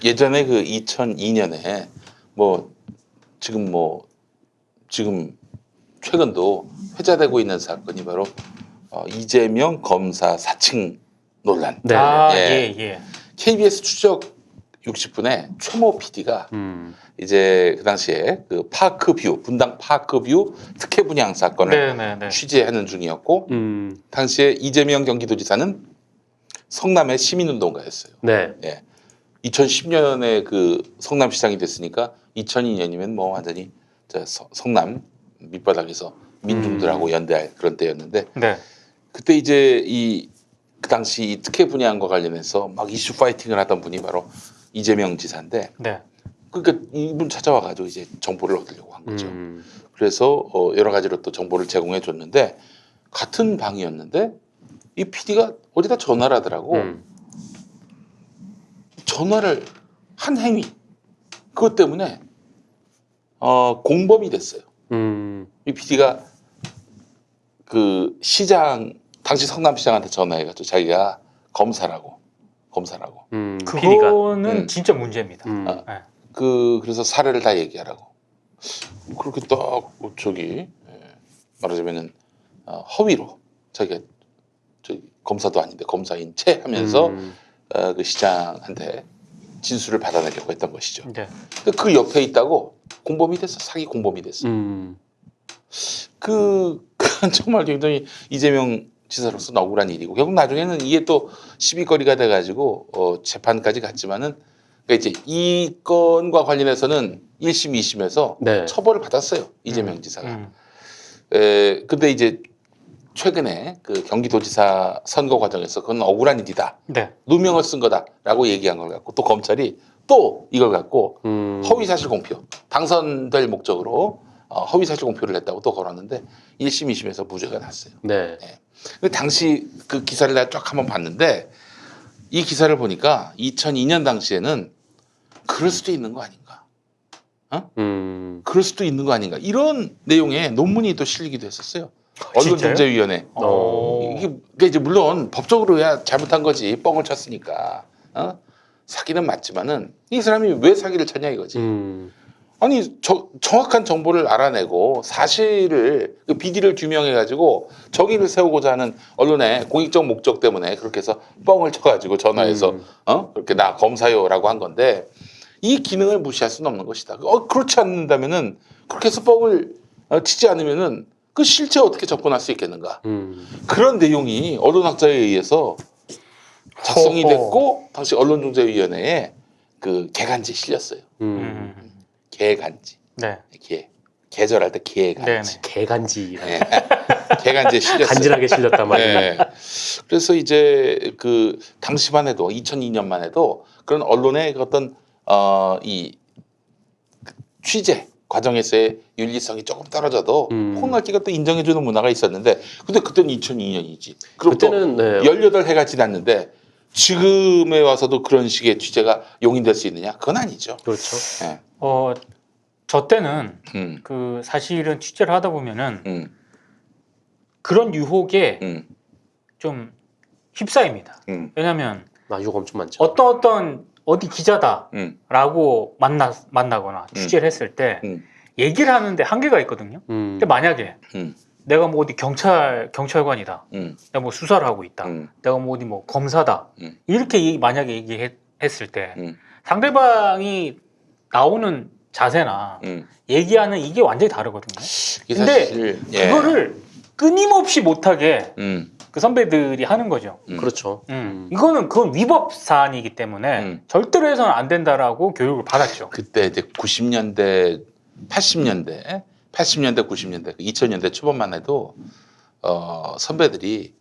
S1: 예전에 그 2002년에 지금 최근도 회자되고 있는 사건이 바로 이재명 검사 사칭 논란.
S2: 네.
S3: 예.
S1: KBS 추적 60분에 최모 PD가 이제 그 당시에 그 파크뷰 분당 파크뷰 특혜 분양 사건을
S3: 네.
S1: 취재하는 중이었고 당시에 이재명 경기도지사는 성남의 시민운동가였어요.
S2: 네.
S1: 예. 2010년에 그 성남시장이 됐으니까 2002년이면 뭐 완전히 성남 밑바닥에서 민중들하고 연대할 그런 때였는데
S3: 네.
S1: 그때 이제 그 당시 이 특혜 분양과 관련해서 막 이슈 파이팅을 하던 분이 바로 이재명 지사인데
S3: 네.
S1: 그러니까 이분 찾아와 가지고 이제 정보를 얻으려고 한 거죠. 그래서 여러 가지로 또 정보를 제공해 줬는데 같은 방이었는데 이 PD가 어디다 전화를 하더라고. 전화를 한 행위 그것 때문에 공범이 됐어요. 이 PD가 그 당시 성남시장한테 전화해가지고 자기가 검사라고.
S2: PD가.
S3: 그거는 진짜 문제입니다. 네.
S1: 그래서 사례를 다 얘기하라고. 그렇게 딱 말하자면은 허위로 자기가 검사도 아닌데 검사인 채 하면서 그 시장한테 진술을 받아내려고 했던 것이죠.
S3: 네.
S1: 근데 그 옆에 있다고 공범이 됐어. 사기 공범이 됐어. 그건 정말 굉장히 이재명 지사로서 억울한 일이고 결국 나중에는 이게 또 시비거리가 돼가지고 재판까지 갔지만은 그러니까 이제 이 건과 관련해서는 1심, 2심에서
S2: 네.
S1: 처벌을 받았어요. 이재명 지사가. 근데 이제 최근에 그 경기도지사 선거 과정에서 그건 억울한 일이다.
S3: 네.
S1: 누명을 쓴 거다라고 얘기한 걸 갖고 또 검찰이 또 이걸 갖고 허위사실 공표 당선될 목적으로 허위사실 공표를 했다고 또 걸었는데 1심, 2심에서 무죄가 났어요.
S2: 네.
S1: 근데 당시 그 기사를 내가 쫙 한번 봤는데 이 기사를 보니까 2002년 당시에는 그럴 수도 있는 거 아닌가? 그럴 수도 있는 거 아닌가? 이런 내용의 논문이 또 실리기도 했었어요. 언론중재위원회. 이게 그러니까 이제 물론 법적으로야 잘못한 거지 뻥을 쳤으니까 사기는 맞지만은 이 사람이 왜 사기를 쳤냐 이거지. 아니 정확한 정보를 알아내고 사실을 그 비리를 규명해가지고 정의를 세우고자 하는 언론의 공익적 목적 때문에 그렇게 해서 뻥을 쳐가지고 전화해서 그렇게 나 검사요라고 한 건데 이 기능을 무시할 수는 없는 것이다. 그렇지 않는다면은 그렇게 해서 뻥을 치지 않으면은 그 실체 어떻게 접근할 수 있겠는가? 그런 내용이 언론학자에 의해서 작성이 됐고 당시 언론중재위원회에 그 개간지 실렸어요. 개간지.
S3: 네.
S1: 계절할 때 개간지.
S2: 개간지.
S1: 네. 개간지에 실렸어요.
S2: 간지나게 실렸단 말이에요.
S1: 네. 그래서 이제 그 당시만 해도 2002년만 해도 그런 언론의 어떤 이 취재 과정에서의 윤리성이 조금 떨어져도 폭넓기가 또 인정해주는 문화가 있었는데 근데 그때는 2002년이지. 그럼
S2: 그때는
S1: 또
S2: 네.
S1: 18해가 지났는데 지금에 와서도 그런 식의 취재가 용인될 수 있느냐? 그건 아니죠.
S2: 그렇죠.
S1: 네.
S3: 저 때는 그 사실은 취재를 하다 보면은 그런 유혹에 좀 휩싸입니다. 왜냐하면
S2: 유혹 엄청 많죠.
S3: 어디 기자다라고 만나거나 취재를 했을 때 얘기를 하는데 한계가 있거든요. 근데 만약에 내가 뭐 어디 경찰관이다, 내가 뭐 수사를 하고 있다, 내가 뭐 어디 뭐 검사다 이렇게 만약에 얘기했을 했을 때 상대방이 나오는 자세나 얘기하는 이게 완전히 다르거든요. 근데
S1: 사실,
S3: 그거를 끊임없이 못하게 그 선배들이 하는 거죠.
S2: 그렇죠.
S3: 그건 위법 사안이기 때문에 절대로 해서는 안 된다라고 교육을 받았죠.
S1: 그때 이제 90년대, 80년대, 90년대, 2000년대 초반만 해도 선배들이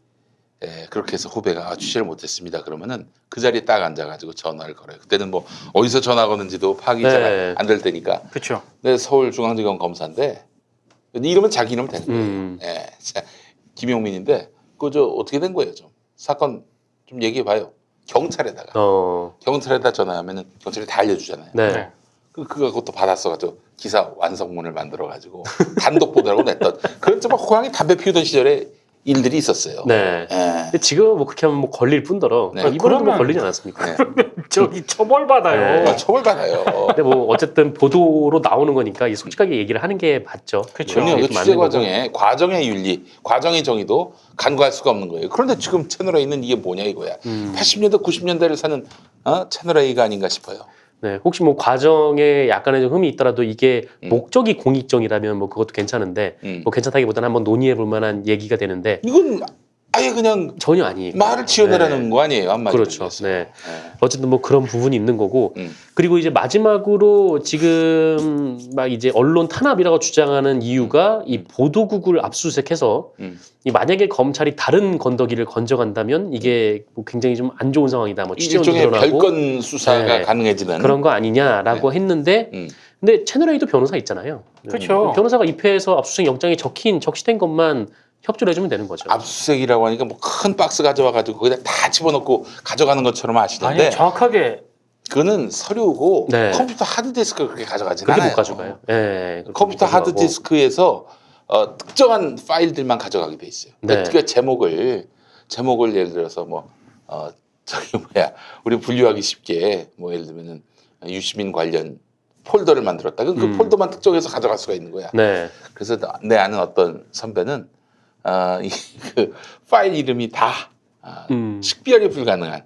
S1: 그렇게 해서 후배가 취재를 못했습니다. 그러면은 그 자리에 딱 앉아가지고 전화를 걸어요. 그때는 뭐 어디서 전화 거는지도 파악이 잘 안 될 때니까.
S3: 그렇죠.
S1: 네, 서울중앙지검 검사인데 이러면 자기 이름 되는 거예요. 예, 자, 김용민인데 그저 어떻게 된 거예요? 좀 사건 좀 얘기해 봐요. 경찰에다가 경찰에다 전화하면은 경찰이 다 알려주잖아요.
S2: 네.
S1: 그것도 받았어가지고 기사 완성문을 만들어가지고 단독 보도라고 냈던 그런 좀 호랑이 담배 피우던 시절에 일들이 있었어요.
S2: 네.
S1: 예.
S2: 근데 지금 뭐 그렇게 하면 뭐 걸릴 뿐더러
S1: 네.
S2: 이번에도 뭐
S3: 그러면-
S2: 걸리지 않았습니까?
S1: 네.
S3: 저기 처벌받아요.
S2: 네.
S1: 처벌받아요.
S2: 근데 뭐 어쨌든 보도로 나오는 거니까 이 솔직하게 얘기를 하는 게 맞죠.
S3: 그렇죠.
S1: 전혀 그
S2: 이게
S1: 취재
S2: 맞는 거고.
S1: 과정의 윤리, 과정의 정의도 간과할 수가 없는 거예요. 그런데 지금 채널 A는 이게 뭐냐 이거야. 80년대, 90년대를 사는 채널 A가 아닌가 싶어요.
S2: 네, 혹시 뭐 과정에 약간의 좀 흠이 있더라도 이게 목적이 공익적이라면 뭐 그것도 괜찮은데 뭐 괜찮다기보다는 한번 논의해 볼 만한 얘기가 되는데
S1: 이건 아예 그냥
S2: 전혀 아니에요.
S1: 말을 지어내라는 거 아니에요, 한마디로.
S2: 그렇죠.
S1: 얘기해서.
S2: 네. 어쨌든 뭐 그런 부분이 있는 거고
S1: 음.
S2: 그리고 이제 마지막으로 지금 막 이제 언론 탄압이라고 주장하는 이유가 이 보도국을 압수수색해서 이 만약에 검찰이 다른 건더기를 건져간다면 이게 뭐 굉장히 좀 안 좋은 상황이다. 뭐 취재원도
S1: 일종의
S2: 드러나고
S1: 별건 수사가
S2: 네.
S1: 가능해지는
S2: 그런 거 아니냐라고 했는데 근데 채널A도 변호사 있잖아요.
S3: 그렇죠.
S2: 변호사가 입회해서 압수수색 영장에 적시된 것만 협조를 해주면 되는 거죠.
S1: 압수수색이라고 하니까 뭐 큰 박스 가져와 가지고 거기다 다 집어넣고 가져가는 것처럼 아시던데
S3: 아니 정확하게
S1: 그거는 서류고
S2: 네.
S1: 컴퓨터 하드디스크 그렇게 가져가진
S2: 그렇게
S1: 않아요.
S2: 못 가져가요. 네, 그렇게
S1: 컴퓨터
S2: 못 가져가고.
S1: 하드디스크에서 특정한 파일들만 가져가게 돼 있어요.
S2: 네.
S1: 그 제목을 예를 들어서 뭐 우리 분류하기 쉽게 뭐 예를 들면은 유시민 관련 폴더를 만들었다. 그럼 그 폴더만 특정해서 가져갈 수가 있는 거야.
S2: 네.
S1: 그래서 내 아는 어떤 선배는 그 파일 이름이 다 식별이 불가능한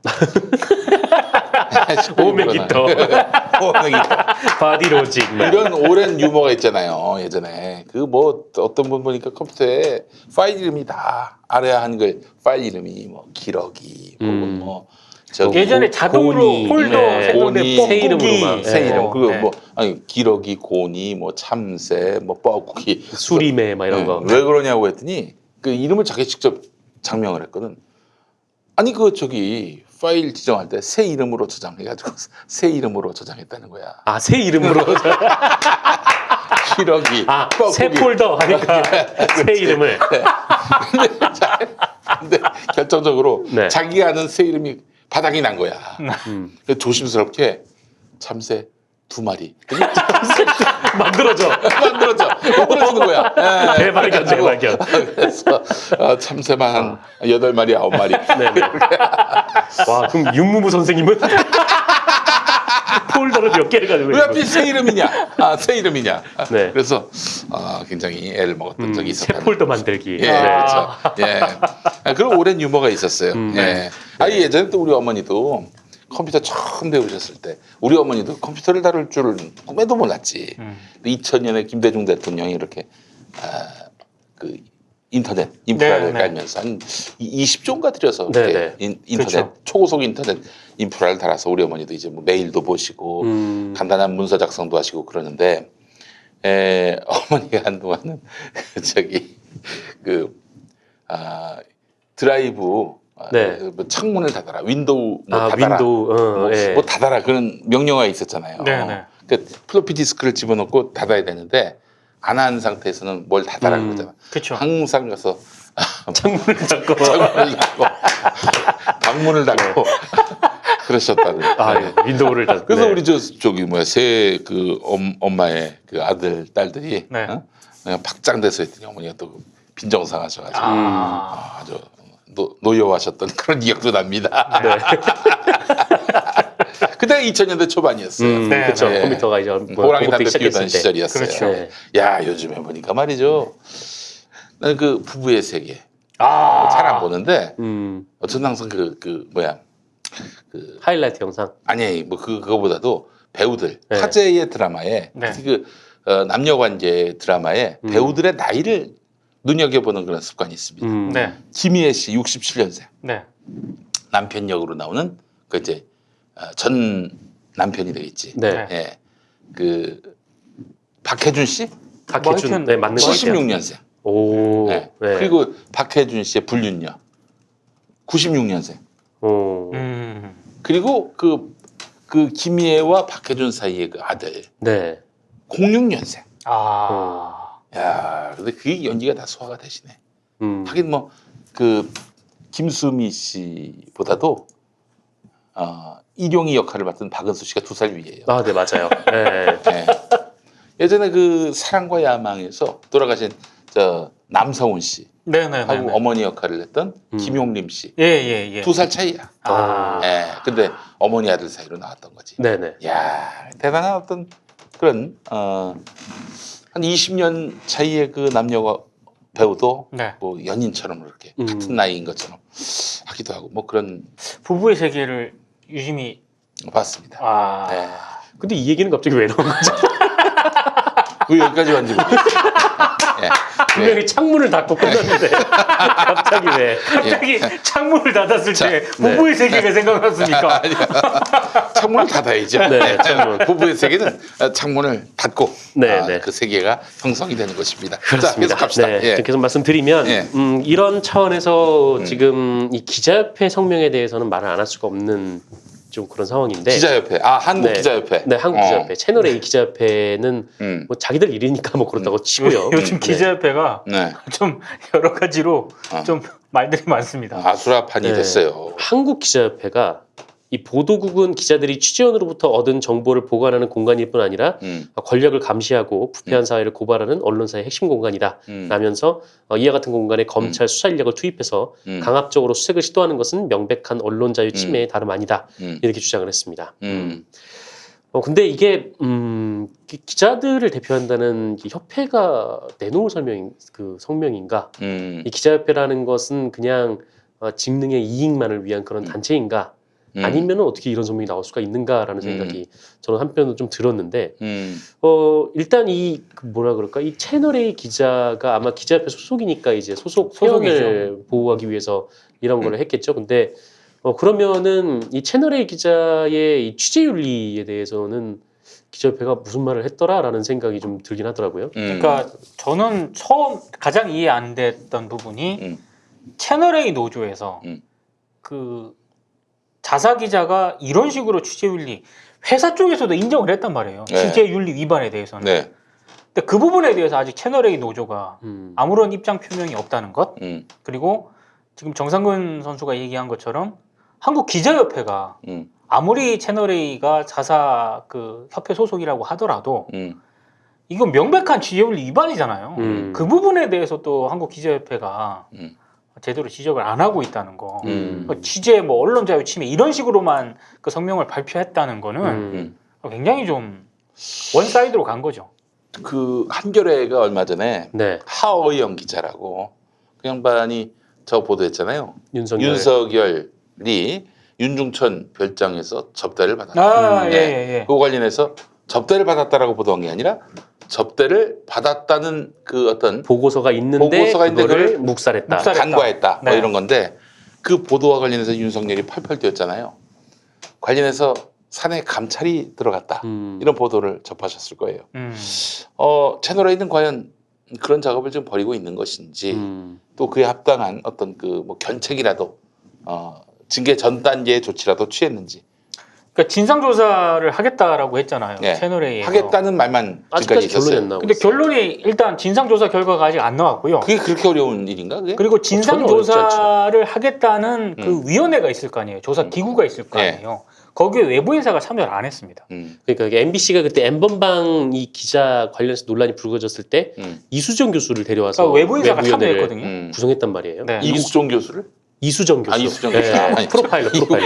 S2: 500기터.
S1: 500기터
S2: 바디로직.
S1: 이런 오랜 유머가 있잖아요. 예전에 그 뭐 어떤 분 보니까 컴퓨터에 파일 이름이 다 알아야 한글 파일 이름이 뭐 기러기 혹은 뭐 저기
S3: 예전에 자동으로
S2: 고니,
S3: 폴더
S2: 네.
S3: 세우는데
S1: 고니,
S2: 새 이름으로만.
S1: 새
S2: 네.
S1: 이름 그거
S3: 네.
S1: 뭐 아니 기러기 고니 뭐 참새 뭐 뻐꾸기
S2: 수리매 막 이런 거.
S1: 왜 그러냐고 했더니 그 이름을 자기 직접 장명을 했거든. 아니 그 저기 파일 지정할 때 새 이름으로 저장해가지고 새 이름으로 저장했다는 거야.
S2: 아, 새 이름으로.
S1: 기러기.
S2: 아,
S1: 뻐꾸기.
S2: 새 폴더 하니까 새 이름을.
S1: 근데 결정적으로
S2: 네.
S1: 자기가 아는 새 이름이 바닥이 난 거야. 그래서 조심스럽게 참새 2마리
S2: 만들어져.
S1: 만들어주는 거야. 예.
S2: 대발견, 대발견.
S1: 그래서 참새만 한 8마리, 9마리.
S2: 네네. 와, 그럼 윤무부 선생님은 폴더를 몇 개를 가지고
S1: 왜
S2: 있는
S1: 하필 새 이름이냐? 새 이름이냐?
S2: 네.
S1: 그래서 굉장히 애를 먹었던 적이
S2: 새
S1: 있었다.
S2: 폴더 만들기.
S1: 예,
S2: 네.
S1: 그렇죠. 예. 그런 오랜 유머가 있었어요.
S2: 네.
S1: 예. 예전에 또 우리 어머니도 컴퓨터 처음 배우셨을 때 우리 어머니도 컴퓨터를 다룰 줄은 꿈에도 몰랐지. 2000년에 김대중 대통령이 이렇게 그 인터넷 인프라를
S3: 네, 네.
S1: 깔면서 한 20조인가 들여서
S2: 네,
S1: 이렇게
S2: 네.
S1: 인터넷
S3: 그렇죠.
S1: 초고속 인터넷 인프라를 달아서 우리 어머니도 이제 뭐 메일도 보시고 간단한 문서 작성도 하시고 그러는데 어머니가 한동안은 드라이브
S2: 네.
S1: 뭐 창문을 닫아라 윈도우 뭐 닫아라
S2: 윈도우. 예.
S1: 뭐 닫아라 그런 명령어가 있었잖아요.
S3: 네, 네.
S1: 그 플로피 디스크를 집어넣고 닫아야 되는데 안 한 상태에서는 뭘 닫아라 그러잖아.
S3: 그렇죠.
S2: 네.
S1: 항상 가서
S2: 창문을 닫고.
S1: 창문을 닫고 방문을 닫고 그러셨다는.
S2: 아, 예. 윈도우를 닫고.
S1: 그래서
S2: 네.
S1: 우리 저기 뭐야 새 그 엄마의 그 아들 딸들이
S3: 네.
S1: 그냥 박장대소 했더니 어머니가 또 빈정상하셔가지고 아주 노여워하셨던 그런 기억도 납니다.
S2: 네.
S1: 그때가 2000년대 초반이었어요.
S3: 네,
S2: 그렇죠.
S3: 네.
S2: 컴퓨터가 이제
S1: 호랑이 담배
S2: 보급되기
S1: 피우던
S2: 시작했을 때.
S1: 시절이었어요.
S3: 그렇죠.
S2: 네.
S1: 야 요즘에 보니까 말이죠. 나는 그 부부의 세계
S3: 아.
S1: 잘 안 보는데
S2: 음.
S1: 저는 항상 그 뭐야
S2: 하이라이트 영상.
S1: 아니 뭐 그거보다도 배우들
S2: 네.
S1: 화제의 드라마에
S3: 네.
S1: 특히 남녀 관계 드라마에 배우들의 나이를 눈여겨보는 그런 습관이 있습니다.
S3: 네.
S1: 김희애 씨 67년생
S3: 네.
S1: 남편 역으로 나오는 그 이제 전 남편이 되겠지.
S2: 네.
S1: 예. 그 박해준 씨
S2: 박해준 네 맞는 것 같아요.
S1: 76년생.
S2: 오.
S1: 네.
S2: 네.
S1: 그리고 박해준 씨의 불륜녀 96년생.
S2: 오.
S1: 그리고 그 김희애와 박해준 사이의 그 아들
S2: 네.
S1: 06년생.
S3: 아.
S1: 야, 근데 그 연기가 다 소화가 되시네. 하긴 뭐 그 김수미 씨보다도 일용이 역할을 맡은 박은수 씨가 2살 위예요.
S2: 아, 네 맞아요. 네.
S1: 네. 예전에 그 사랑과 야망에서 돌아가신 저 남성훈 씨
S3: 네네네.
S1: 하고 어머니 역할을 했던 김용림 씨.
S3: 예예예.
S1: 2살 차이야.
S3: 아.
S1: 예. 근데 어머니 아들 사이로 나왔던 거지.
S2: 네네.
S1: 야, 대단한 어떤 그런 한 20년 차이의 그 남녀가 배우도
S3: 네.
S1: 뭐 연인처럼 그렇게 같은 나이인 것처럼 하기도 하고 뭐 그런
S3: 부부의 세계를 유심히.
S1: 봤습니다.
S3: 아.
S1: 네.
S2: 근데 이 얘기는 갑자기 왜 나온 거죠?
S1: 왜 여기까지 왔는지 모르겠어요. 예.
S2: 분명히 창문을 닫고 끝났는데 갑자기 왜?
S3: 갑자기 창문을 닫았을
S1: 자,
S3: 때 부부의 세계가 생각났습니까?
S1: 창문을 닫아야죠.
S2: 네, 창문.
S1: 부부의 세계는 창문을 닫고
S2: 네, 네.
S1: 그 세계가 형성이 되는 것입니다. 자,
S2: 그렇습니다.
S1: 계속 갑시다.
S2: 네,
S1: 예.
S2: 계속 말씀드리면
S1: 예.
S2: 이런 차원에서 지금 이 기자협회 성명에 대해서는 말을 안 할 수가 없는 좀 그런 상황인데.
S1: 기자협회, 한국
S2: 네.
S1: 기자협회.
S2: 네, 한국 기자협회. 채널 A 기자협회는 뭐 자기들 일이니까 뭐 그렇다고 치고요.
S3: 요즘 기자협회가
S1: 네.
S3: 좀 여러 가지로 좀 말들이 많습니다.
S1: 아수라판이
S2: 네.
S1: 됐어요.
S2: 한국 기자협회가 이 보도국은 기자들이 취재원으로부터 얻은 정보를 보관하는 공간일 뿐 아니라 권력을 감시하고 부패한 사회를 고발하는 언론사의 핵심 공간이다 라면서 이와 같은 공간에 검찰 수사 인력을 투입해서 강압적으로 수색을 시도하는 것은 명백한 언론 자유 침해에 다름 아니다 이렇게 주장을 했습니다. 근데 이게 기자들을 대표한다는 이 협회가 내놓을 성명인가? 이 기자협회라는 것은 그냥 직능의 이익만을 위한 그런 단체인가? 아니면 어떻게 이런 성명이 나올 수가 있는가라는 생각이 저는 한편으로 좀 들었는데 일단 이 뭐라 그럴까 이 채널 A 기자가 아마 기자협회 소속이니까 이제 소속 회원을 보호하기 위해서 이런 걸 했겠죠. 근데 그러면은 이 채널 A 기자의 이 취재 윤리에 대해서는 기자협회가 무슨 말을 했더라라는 생각이 좀 들긴 하더라고요.
S3: 그러니까 저는 가장 이해 안 됐던 부분이 채널 A 노조에서 그 자사 기자가 이런 식으로 취재윤리 회사 쪽에서도 인정을 했단 말이에요.
S1: 네.
S3: 취재윤리 위반에 대해서는.
S1: 네.
S3: 근데 그 부분에 대해서 아직 채널 A 노조가 아무런 입장 표명이 없다는 것. 그리고 지금 정상근 선수가 얘기한 것처럼 한국 기자협회가 아무리 채널 A가 자사 그 협회 소속이라고 하더라도 이건 명백한 취재윤리 위반이잖아요. 그 부분에 대해서 또 한국 기자협회가 제대로 지적을 안 하고 있다는 거. 취재, 뭐 언론 자유 침해 이런 식으로만 그 성명을 발표했다는 거는 굉장히 좀 원사이드로 간 거죠.
S1: 그 한겨레가 얼마 전에
S2: 네.
S1: 하어영 기자라고 그 양반이 저 보도했잖아요.
S2: 윤석열.
S1: 윤석열이 윤중천 별장에서 접대를 받았다.
S3: 예.
S1: 그거 관련해서 접대를 받았다라고 보도한 게 아니라 접대를 받았다는 그 어떤
S2: 보고서가 있는데
S1: 그거를
S2: 그거를 묵살했다.
S1: 간과했다. 뭐
S3: 네.
S1: 이런 건데 그 보도와 관련해서 윤석열이 펄펄 뛰었잖아요. 관련해서 산에 감찰이 들어갔다. 이런 보도를 접하셨을 거예요. 채널 A는 과연 그런 작업을 좀 벌이고 있는 것인지 또 그에 합당한 어떤 그 뭐 견책이라도 징계 전 단계의 조치라도 취했는지.
S3: 그러니까 진상 조사를 하겠다라고 했잖아요.
S1: 네.
S3: 채널 A에서.
S1: 하겠다는 말만
S2: 아직까지
S1: 지금까지
S2: 결론이
S1: 있었어요.
S2: 안 나오고
S3: 근데
S2: 있어요.
S3: 결론이 일단 진상 조사 결과가 아직 안 나왔고요.
S1: 그게 그렇게 어려운 일인가? 그게?
S3: 그리고 진상
S2: 전혀 어렵지
S3: 조사를 하겠다는 그 위원회가 있을 거 아니에요. 조사 기구가 있을 거 아니에요. 거기에 외부 인사가 참여를 안 했습니다.
S2: 그러니까 이게 MBC가 그때 N번방 이 기자 관련해서 논란이 불거졌을 때 이수정 교수를 데려와서
S3: 그러니까 외부 인사가
S2: 외부위원회를
S3: 참여했거든요.
S2: 구성했단 말이에요.
S3: 네.
S1: 이국종 교수를?
S2: 이수정 교수.
S1: 이수정
S2: 네.
S1: 교수. 아니,
S2: 프로파일러.
S1: 이국종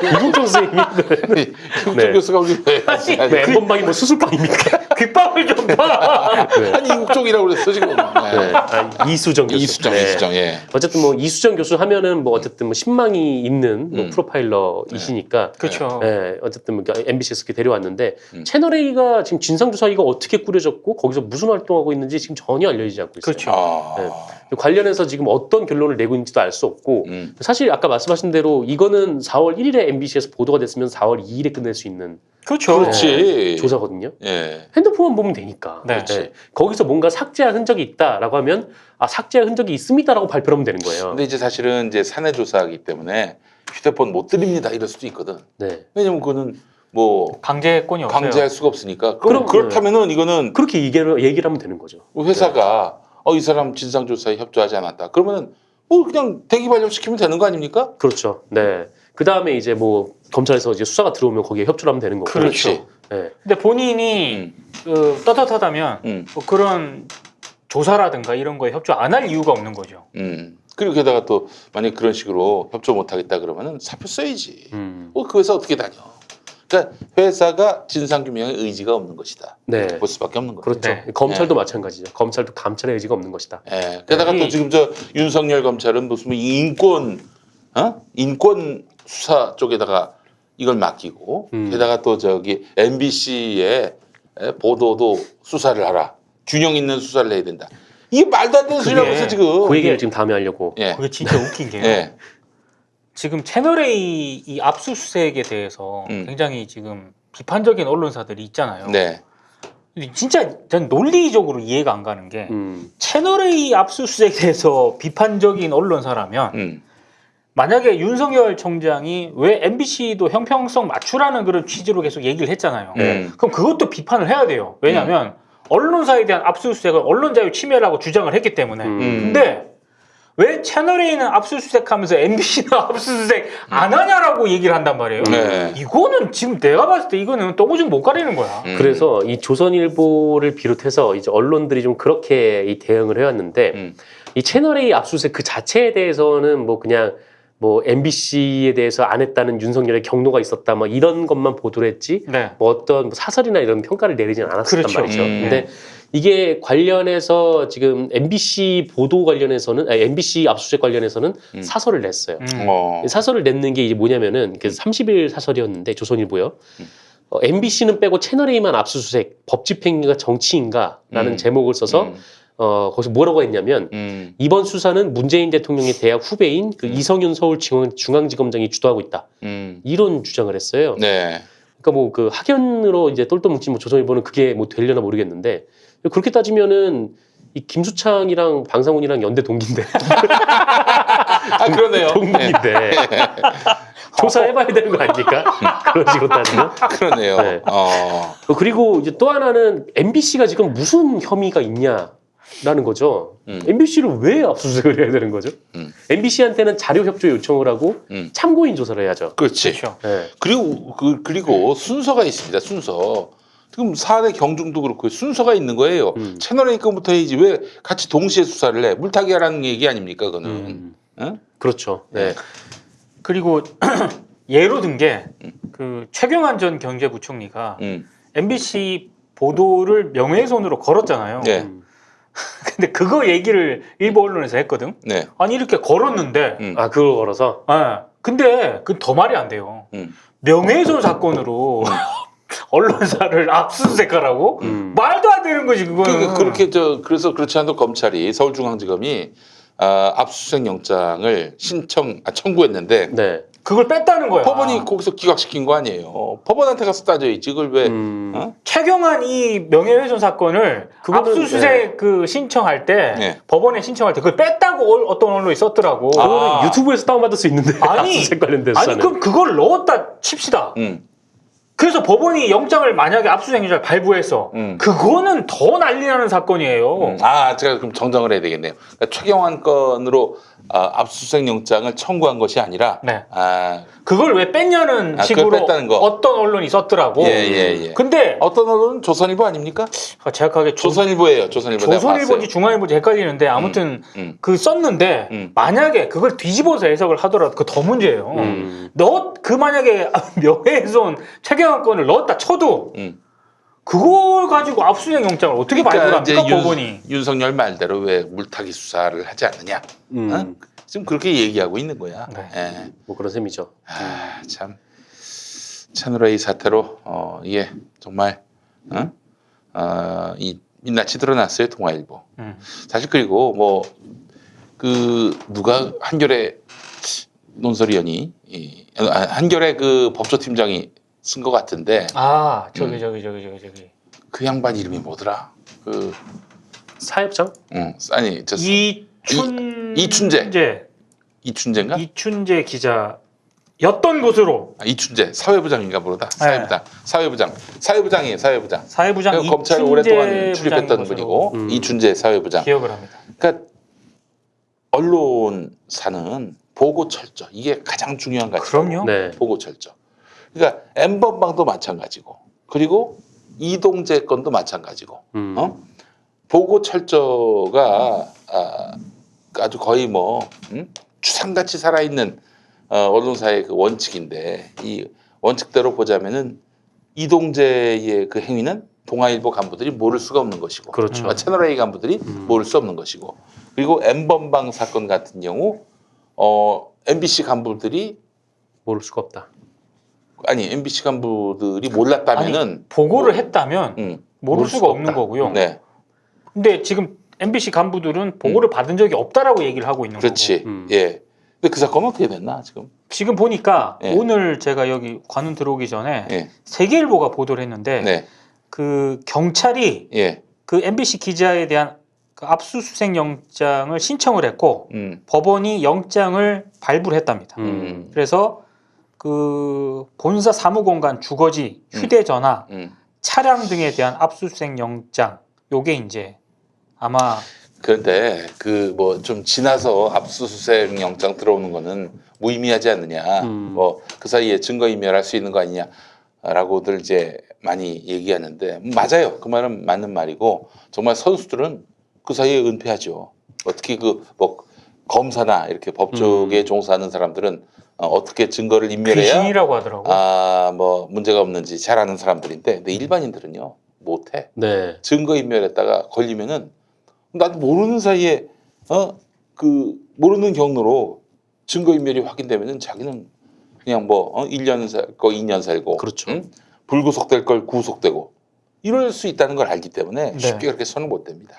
S2: 이국종 선생님이
S1: 이국종
S2: 네.
S1: 교수가 우리
S3: 아니,
S2: 왜 N번방이 뭐 수술방입니까?
S3: 귓밥을 좀 좋다.
S2: 네.
S1: 아니 이국종이라고 그랬어 지금. 네.
S2: 이수정 교수.
S1: 이수정,
S2: 네.
S1: 이수정, 예.
S2: 어쨌든 뭐 이수정 교수 하면은 뭐 어쨌든 뭐 신망이 있는 뭐
S1: 음.
S2: 프로파일러이시니까.
S3: 그렇죠.
S2: 네, 어쨌든 뭐 MBC에서 이렇게 데려왔는데 채널 A가 지금 진상조사위가 어떻게 꾸려졌고 거기서 무슨 활동하고 있는지 지금 전혀 알려지지 않고 있어요.
S3: 그렇죠.
S1: 아,
S2: 네. 관련해서 지금 어떤 결론을 내고 있는지도 알 수 없고 사실 아까 말씀하신 대로 이거는 4월 1일에 MBC에서 보도가 됐으면 4월 2일에 끝낼 수 있는
S3: 그렇죠.
S1: 그렇지.
S2: 조사거든요.
S1: 예.
S2: 핸드폰만 보면 되니까.
S3: 네.
S2: 네. 거기서 뭔가 삭제한 흔적이 있다라고 하면 아 삭제한 흔적이 있습니다라고 발표하면 되는 거예요.
S1: 근데 이제 사실은 이제 사내 조사하기 때문에 휴대폰 못 드립니다 이럴 수도 있거든.
S2: 네.
S1: 왜냐면 그거는 뭐
S3: 강제권이 없어요.
S1: 강제할 수가 없으니까. 그럼 그렇다면은 이거는
S2: 그렇게 얘기를 하면 되는 거죠.
S1: 회사가 이 사람 진상조사에 협조하지 않았다. 그러면은 뭐 그냥 대기 발령시키면 되는 거 아닙니까?
S2: 그렇죠. 네. 그 다음에 이제 뭐 검찰에서 이제 수사가 들어오면 거기에 협조를 하면 되는 거고.
S1: 그렇지.
S2: 네.
S3: 근데 본인이 떳떳하다면 뭐 그런 조사라든가 이런 거에 협조 안 할 이유가 없는 거죠.
S1: 그리고 게다가 또 만약 그런 식으로 협조 못 하겠다 그러면은 사표 써야지. 그 회사 어떻게 다녀? 그러니까 회사가 진상규명의 의지가 없는 것이다.
S2: 네.
S1: 볼 수밖에 없는 거죠.
S2: 그렇죠.
S3: 네.
S2: 검찰도 마찬가지죠. 검찰도 감찰의 의지가 없는 것이다.
S1: 예. 게다가 또 지금 저 윤석열 검찰은 무슨 인권 수사 쪽에다가 이걸 맡기고 게다가 또 저기 MBC의 보도도 수사를 하라. 균형 있는 수사를 해야 된다. 이게 말도 안 되는 소리라고 해서 지금.
S2: 그 얘기를 지금 다음에 하려고.
S1: 예.
S3: 그게 진짜 웃긴 게요.
S1: 예.
S3: 지금 채널A 이 압수수색에 대해서 굉장히 지금 비판적인 언론사들이 있잖아요.
S1: 네.
S3: 근데 진짜 전 논리적으로 이해가 안 가는 게 채널A 압수수색에 대해서 비판적인 언론사라면 만약에 윤석열 총장이 왜 MBC도 형평성 맞추라는 그런 취지로 계속 얘기를 했잖아요. 그럼 그것도 비판을 해야 돼요. 왜냐하면 언론사에 대한 압수수색은 언론자유 침해라고 주장을 했기 때문에. 근데 왜 채널A는 압수수색하면서 MBC는 압수수색 안 하냐라고 얘기를 한단 말이에요.
S1: 네.
S3: 이거는 지금 내가 봤을 때 이거는 똥오줌 못 가리는 거야.
S2: 그래서 이 조선일보를 비롯해서 이제 언론들이 좀 그렇게 이 대응을 해왔는데 이 채널A 압수수색 그 자체에 대해서는 뭐 그냥 뭐 MBC에 대해서 안 했다는 윤석열의 경로가 있었다 뭐 이런 것만 보도를 했지
S3: 네.
S2: 뭐 어떤 사설이나 이런 평가를 내리지는 않았었단
S3: 그렇죠.
S2: 말이죠. 근데 이게 관련해서 지금 MBC 보도 관련해서는 MBC 압수수색 관련해서는 사설을 냈어요. 사설을 냈는 게 이제 뭐냐면은 그 30일 사설이었는데 조선일보요. MBC는 빼고 채널A만 압수수색 법 집행인가 정치인가라는 제목을 써서 거기서 뭐라고 했냐면 이번 수사는 문재인 대통령의 대학 후배인 그 이성윤 서울중앙지검장이 주도하고 있다. 이런 주장을 했어요.
S1: 네.
S2: 그러니까 뭐 그 학연으로 이제 똘똘 뭉친 뭐 조선일보는 그게 뭐 되려나 모르겠는데 그렇게 따지면은 이 김수창이랑 방상훈이랑 연대 동기인데.
S1: 아 그러네요.
S2: 동기인데. 조사해봐야 되는 거 아닙니까? 그런 식으로 따지면.
S1: 그러네요.
S2: 네.
S1: 그리고
S2: 이제 또 하나는 MBC가 지금 무슨 혐의가 있냐라는 거죠. MBC를 왜 압수수색을 해야 되는 거죠? MBC한테는 자료 협조 요청을 하고 참고인 조사를 해야죠.
S1: 그렇지.
S3: 그렇죠.
S2: 네.
S1: 그리고 순서가 있습니다. 순서. 지금 사내 경중도 그렇고 순서가 있는 거예요. 채널 A 거부터 해야지 왜 같이 동시에 수사를 해? 물타기 하라는 얘기 아닙니까? 그거는. 응?
S2: 그렇죠. 네.
S3: 그리고 예로 든 게 그 최경환 전 경제부총리가 MBC 보도를 명예훼손으로 걸었잖아요.
S1: 네.
S3: 근데 그거 얘기를 일부 언론에서 했거든.
S1: 네.
S3: 아니 이렇게 걸었는데,
S2: 아 그걸 걸어서.
S3: 근데 그 더 말이 안 돼요. 명예훼손 사건으로 언론사를 압수수색하라고 말도 안 되는 거지 그거는.
S1: 그렇게 그래서 그렇지 않아도 검찰이 서울중앙지검이 압수수색 영장을 청구했는데
S2: 네.
S3: 그걸 뺐다는 거야.
S1: 법원이 거기서 기각시킨 거 아니에요. 법원한테 가서 따져야지. 이걸 왜?
S3: 최경환 이 명예훼손 사건을 압수수색 그 신청할 때 법원에 신청할 때 그걸 뺐다고 어떤 언론이 썼더라고.
S2: 그거는 유튜브에서 다운받을 수 있는데
S3: 아니,
S2: 압수수색 관련돼서.
S3: 아니 그럼 그걸 넣었다 칩시다. 그래서 법원이 영장을 만약에 압수수색 영장을 발부해서 그거는 더 난리 나는 사건이에요.
S1: 제가 그럼 정정을 해야 되겠네요. 그러니까 최경환 건으로 압수수색 영장을 청구한 것이 아니라
S3: 그걸 왜 뺐냐는 식으로
S1: 그걸 뺐다는 거.
S3: 어떤 언론이 썼더라고.
S1: 예.
S3: 근데
S1: 어떤 언론은 조선일보 아닙니까?
S3: 정확하게
S1: 조선일보예요.
S3: 조선일보인지 중앙일보인지 헷갈리는데 아무튼 그 썼는데 만약에 그걸 뒤집어서 해석을 하더라도 그거 더 문제예요. 너 그 만약에 명예훼손 최경환 건을 넣었다 쳐도 그걸 가지고 압수수색 영장을 어떻게 발부합니까 법원이?
S1: 윤석열 말대로 왜 물타기 수사를 하지 않느냐? 어? 지금 그렇게 얘기하고 있는 거야.
S3: 네.
S1: 예.
S2: 뭐 그런 셈이죠.
S1: 참 채널A 사태로 이게 정말 이 민낯이 드러났어요. 동아일보. 사실 그리고 뭐 그 누가 한겨레 논설위원이 한겨레 그 법조팀장이 쓴 것 같은데
S3: 아 저기.
S1: 그 양반 이름이 뭐더라? 그
S2: 사회부장?
S1: 아니 저
S3: 이춘재
S1: 이춘재인가?
S3: 이춘재 기자였던 것으로
S1: 이춘재 사회부장인가 모르다. 사회부장이에요.
S3: 사회부장
S1: 그 검찰에 오랫동안 출입했던
S3: 부장인
S1: 분이고 이춘재 사회부장.
S3: 기억을 합니다.
S1: 그러니까 언론사는 보고 철저 이게 가장 중요한 가치.
S3: 그럼요.
S2: 네.
S1: 보고 철저. 그러니까 N번방도 마찬가지고 그리고 이동재 건도 마찬가지고 보고 철저가 아주 거의 뭐 추상같이 살아있는 언론사의 그 원칙인데 이 원칙대로 보자면은 이동재의 그 행위는 동아일보 간부들이 모를 수가 없는 것이고
S2: 그렇죠.
S1: 채널A 간부들이 모를 수 없는 것이고 그리고 N번방 사건 같은 경우 MBC 간부들이
S2: 모를 수가 없다.
S1: 아니 MBC 간부들이 몰랐다면은
S3: 아니, 보고를 했다면 모를 수가 없는 거고요.
S1: 네,
S3: 근데 지금 MBC 간부들은 보고를 받은 적이 없다라고 얘기를 하고 있는
S1: 그렇지.
S3: 거고.
S1: 예. 근데 그 사건은 어떻게 됐나 지금?
S3: 지금 보니까
S1: 예.
S3: 오늘 제가 여기 관훈 들어오기 전에
S1: 예.
S3: 세계일보가 보도를 했는데
S1: 네.
S3: 그 경찰이
S1: 예.
S3: 그 MBC 기자에 대한 그 압수수색 영장을 신청을 했고 법원이 영장을 발부를 했답니다. 그래서 그 본사 사무공간, 주거지, 휴대전화, 차량 등에 대한 압수수색 영장 요게 이제 아마
S1: 그런데 그 뭐 좀 지나서 압수수색 영장 들어오는 거는 무의미하지 않느냐. 뭐 그 사이에 증거인멸할 수 있는 거 아니냐라고들 이제 많이 얘기하는데 맞아요. 그 말은 맞는 말이고 정말 선수들은 그 사이에 은폐하죠. 어떻게 그 뭐 검사나 이렇게 법조계에 종사하는 사람들은 어떻게 증거를 인멸해야
S3: 귀신이라고 하더라고.
S1: 뭐 문제가 없는지 잘 아는 사람들인데 근데 일반인들은요 못해.
S2: 네.
S1: 증거 인멸했다가 걸리면은 나도 모르는 사이에 그 모르는 경로로 증거 인멸이 확인되면은 자기는 그냥 뭐 1년 살고 2년 살고
S2: 그렇죠.
S1: 불구속될 걸 구속되고 이럴 수 있다는 걸 알기 때문에
S3: 네.
S1: 쉽게 그렇게 손을 못 댑니다.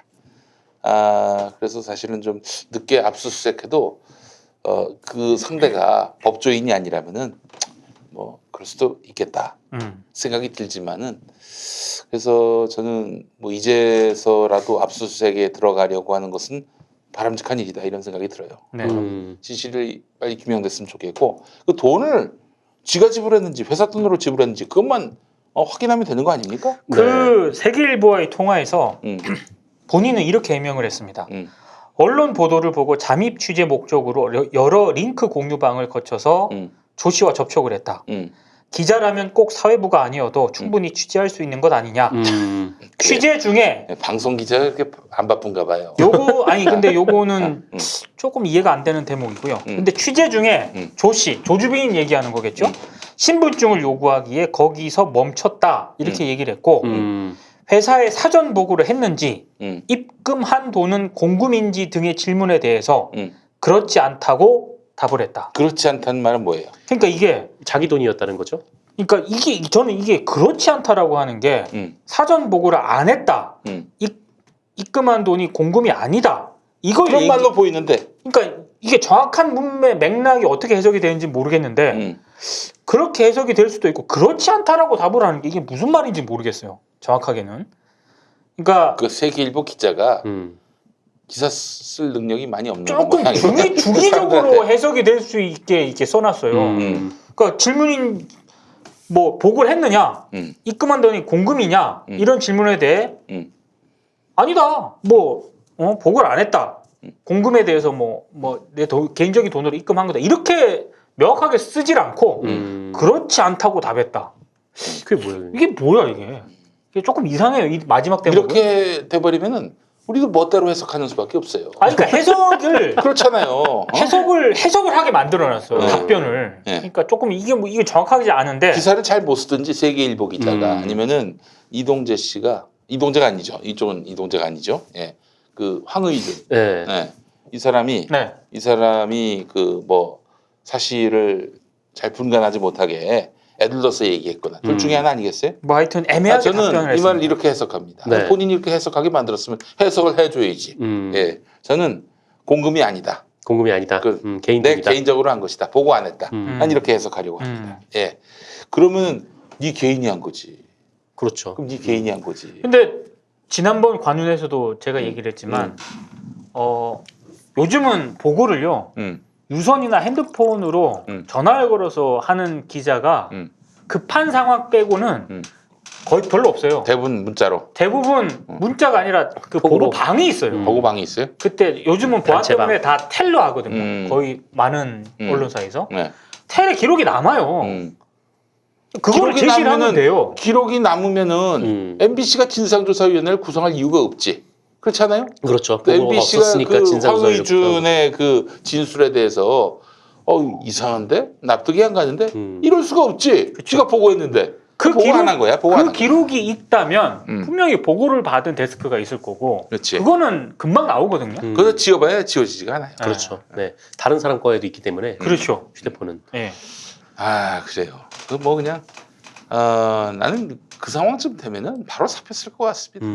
S1: 그래서 사실은 좀 늦게 압수수색해도 그 상대가 법조인이 아니라면은 뭐 그럴 수도 있겠다 생각이 들지만은 그래서 저는 뭐 이제서라도 압수수색에 들어가려고 하는 것은 바람직한 일이다 이런 생각이 들어요.
S3: 네.
S1: 진실이 빨리 규명됐으면 좋겠고 그 돈을 지가 지불했는지 회사 돈으로 지불했는지 그것만 확인하면 되는 거 아닙니까?
S3: 그 세계일보와의 통화에서 본인은 이렇게 해명을 했습니다. 언론 보도를 보고 잠입 취재 목적으로 여러 링크 공유방을 거쳐서 조 씨와 접촉을 했다. 기자라면 꼭 사회부가 아니어도 충분히 취재할 수 있는 것 아니냐. 취재 중에
S1: 방송 기자가 그렇게 안 바쁜가 봐요.
S3: 요거 아니 근데 요거는 조금 이해가 안 되는 대목이고요. 근데 취재 중에 조 씨, 조주빈 얘기하는 거겠죠. 신분증을 요구하기에 거기서 멈췄다 이렇게 얘기를 했고 회사에 사전 보고를 했는지 입금한 돈은 공금인지 등의 질문에 대해서 그렇지 않다고 답을 했다.
S1: 그렇지 않다는 말은 뭐예요?
S3: 그러니까 이게
S2: 자기 돈이었다는 거죠.
S3: 그러니까 이게 저는 이게 그렇지 않다라고 하는 게 사전 보고를 안 했다. 입금한 돈이 공금이 아니다. 이걸
S1: 그런 말로 보이는데.
S3: 그러니까 이게 정확한 문맥 맥락이 어떻게 해석이 되는지 모르겠는데 그렇게 해석이 될 수도 있고 그렇지 않다라고 답을 하는 게 이게 무슨 말인지 모르겠어요. 정확하게는. 그러니까
S1: 그 세계일보 기자가 기사 쓸 능력이 많이 없는
S3: 조금 중의적으로 해석이 될 수 있게 이렇게 써놨어요. 그러니까 질문인 뭐 보고를 했느냐, 입금한 돈이 공금이냐 이런 질문에 대해 아니다. 뭐 보고를 안 했다. 공금에 대해서 뭐 내 개인적인 돈으로 입금한 거다. 이렇게 명확하게 쓰질 않고 그렇지 않다고 답했다.
S2: 그게 뭐예요?
S3: 이게 뭐야 이게? 이게 조금 이상해요. 이 마지막 대목은.
S1: 이렇게 돼버리면은 우리도 멋대로 해석하는 수밖에 없어요.
S3: 아니 그러니까 해석을
S1: 그렇잖아요.
S3: 해석을 하게 만들어놨어요.
S1: 네.
S3: 답변을.
S1: 네.
S3: 그러니까 조금 이게 정확하지 않은데.
S1: 기사를 잘 못 쓰든지 세계일보 기자가 아니면은 이동재 씨가 이동재가 아니죠. 이쪽은 이동재가 아니죠. 예, 그 황의준.
S2: 네.
S1: 예, 이 사람이
S3: 네.
S1: 그 뭐 사실을 잘 분간하지 못하게 애들러서 얘기했거나 둘 중에 하나 아니겠어요?
S3: 뭐 하여튼 애매하게 답변을
S1: 저는 이
S3: 했습니다.
S1: 말을 이렇게 해석합니다.
S2: 네.
S1: 본인이 이렇게 해석하게 만들었으면 해석을 해줘야지. 예, 저는 공금이 아니다.
S2: 공금이 아니다.
S1: 내
S2: 개인적이다.
S1: 개인적으로 한 것이다. 보고 안 했다. 난 이렇게 해석하려고 합니다. 예, 그러면 네 개인이 한 거지.
S2: 그렇죠.
S1: 그럼 네 개인이 한 거지.
S3: 근데 지난번 관훈에서도 제가 얘기를 했지만 요즘은 보고를요. 유선이나 핸드폰으로 전화를 걸어서 하는 기자가 급한 상황 빼고는 거의 별로 없어요.
S1: 대부분 문자로.
S3: 대부분 문자가 아니라 그 보고 방이 있어요.
S1: 보고 방이 있어요?
S3: 그때 요즘은 보안
S2: 단체방.
S3: 때문에 다 텔로 하거든요. 거의 많은 언론사에서
S1: 네.
S3: 텔에 기록이 남아요. 그걸
S1: 기록이
S3: 제시를 하면
S1: 남으면은-
S3: 돼요.
S1: 기록이 남으면은 MBC가 진상조사위원회를 구성할 이유가 없지. 그렇지 않아요?
S2: 그렇죠. 보고가
S1: MBC가
S2: 없었으니까
S1: 그
S2: 진상조사를
S1: 황의준의 그 진술에 대해서 이상한데 납득이 안 가는데 이럴 수가 없지. 지가 보고했는데 보고 안 한 거야. 보고 안
S3: 그
S1: 한 거야.
S3: 기록이 있다면 분명히 보고를 받은 데스크가 있을 거고
S1: 그렇지.
S3: 그거는 금방 나오거든요.
S1: 그래서 지워봐야 지워지지가 않아요.
S2: 그렇죠. 네. 다른 사람 거에도 있기 때문에
S3: 그렇죠.
S2: 휴대폰은.
S3: 예.
S1: 아 그래요. 그 뭐 그냥 나는 그 상황쯤 되면은 바로 사표 쓸 것 같습니다.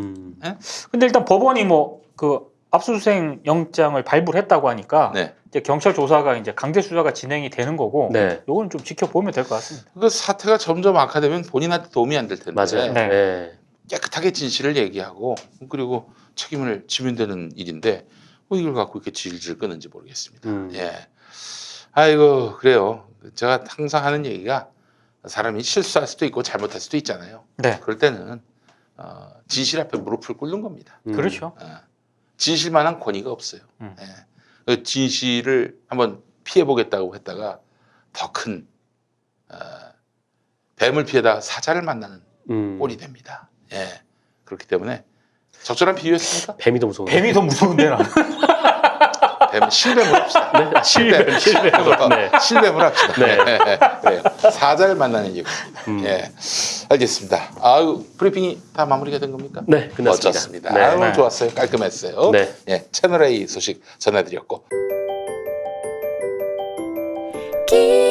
S1: 예?
S3: 근데 일단 법원이 뭐 그 압수수색 영장을 발부를 했다고 하니까
S1: 네.
S3: 이제 경찰 조사가 이제 강제 수사가 진행이 되는 거고
S2: 네.
S3: 요거는 좀 지켜보면 될 것 같습니다.
S1: 그 사태가 점점 악화되면 본인한테 도움이 안 될 텐데
S2: 맞아요.
S3: 네.
S2: 네.
S1: 깨끗하게 진실을 얘기하고 그리고 책임을 지면 되는 일인데 뭐 이걸 갖고 이렇게 질질 끄는지 모르겠습니다. 예. 아이고 그래요. 제가 항상 하는 얘기가 사람이 실수할 수도 있고 잘못할 수도 있잖아요.
S3: 네.
S1: 그럴 때는 진실 앞에 무릎을 꿇는 겁니다.
S3: 그렇죠.
S1: 진실만한 권위가 없어요. 예. 그 진실을 한번 피해보겠다고 했다가 더 큰 뱀을 피해다 사자를 만나는 꼴이 됩니다. 예. 그렇기 때문에 적절한 비유였습니까?
S2: 뱀이 더 무서워.
S3: 뱀이 더 무서운데 나.
S1: 뱀, 실뱀을 합시다.
S2: 네. 실뱀. 네.
S1: 실뱀을 합시다.
S2: 네.
S1: 그래요. 사자를 만나는 얘기입니다. 예. 알겠습니다. 아유, 브리핑이 다 마무리가 된 겁니까?
S2: 네, 끝났습니다.
S1: 멋졌습니다.
S2: 네.
S1: 오늘 좋았어요. 깔끔했어요.
S2: 네.
S1: 예, 채널A 소식 전해드렸고.
S4: 기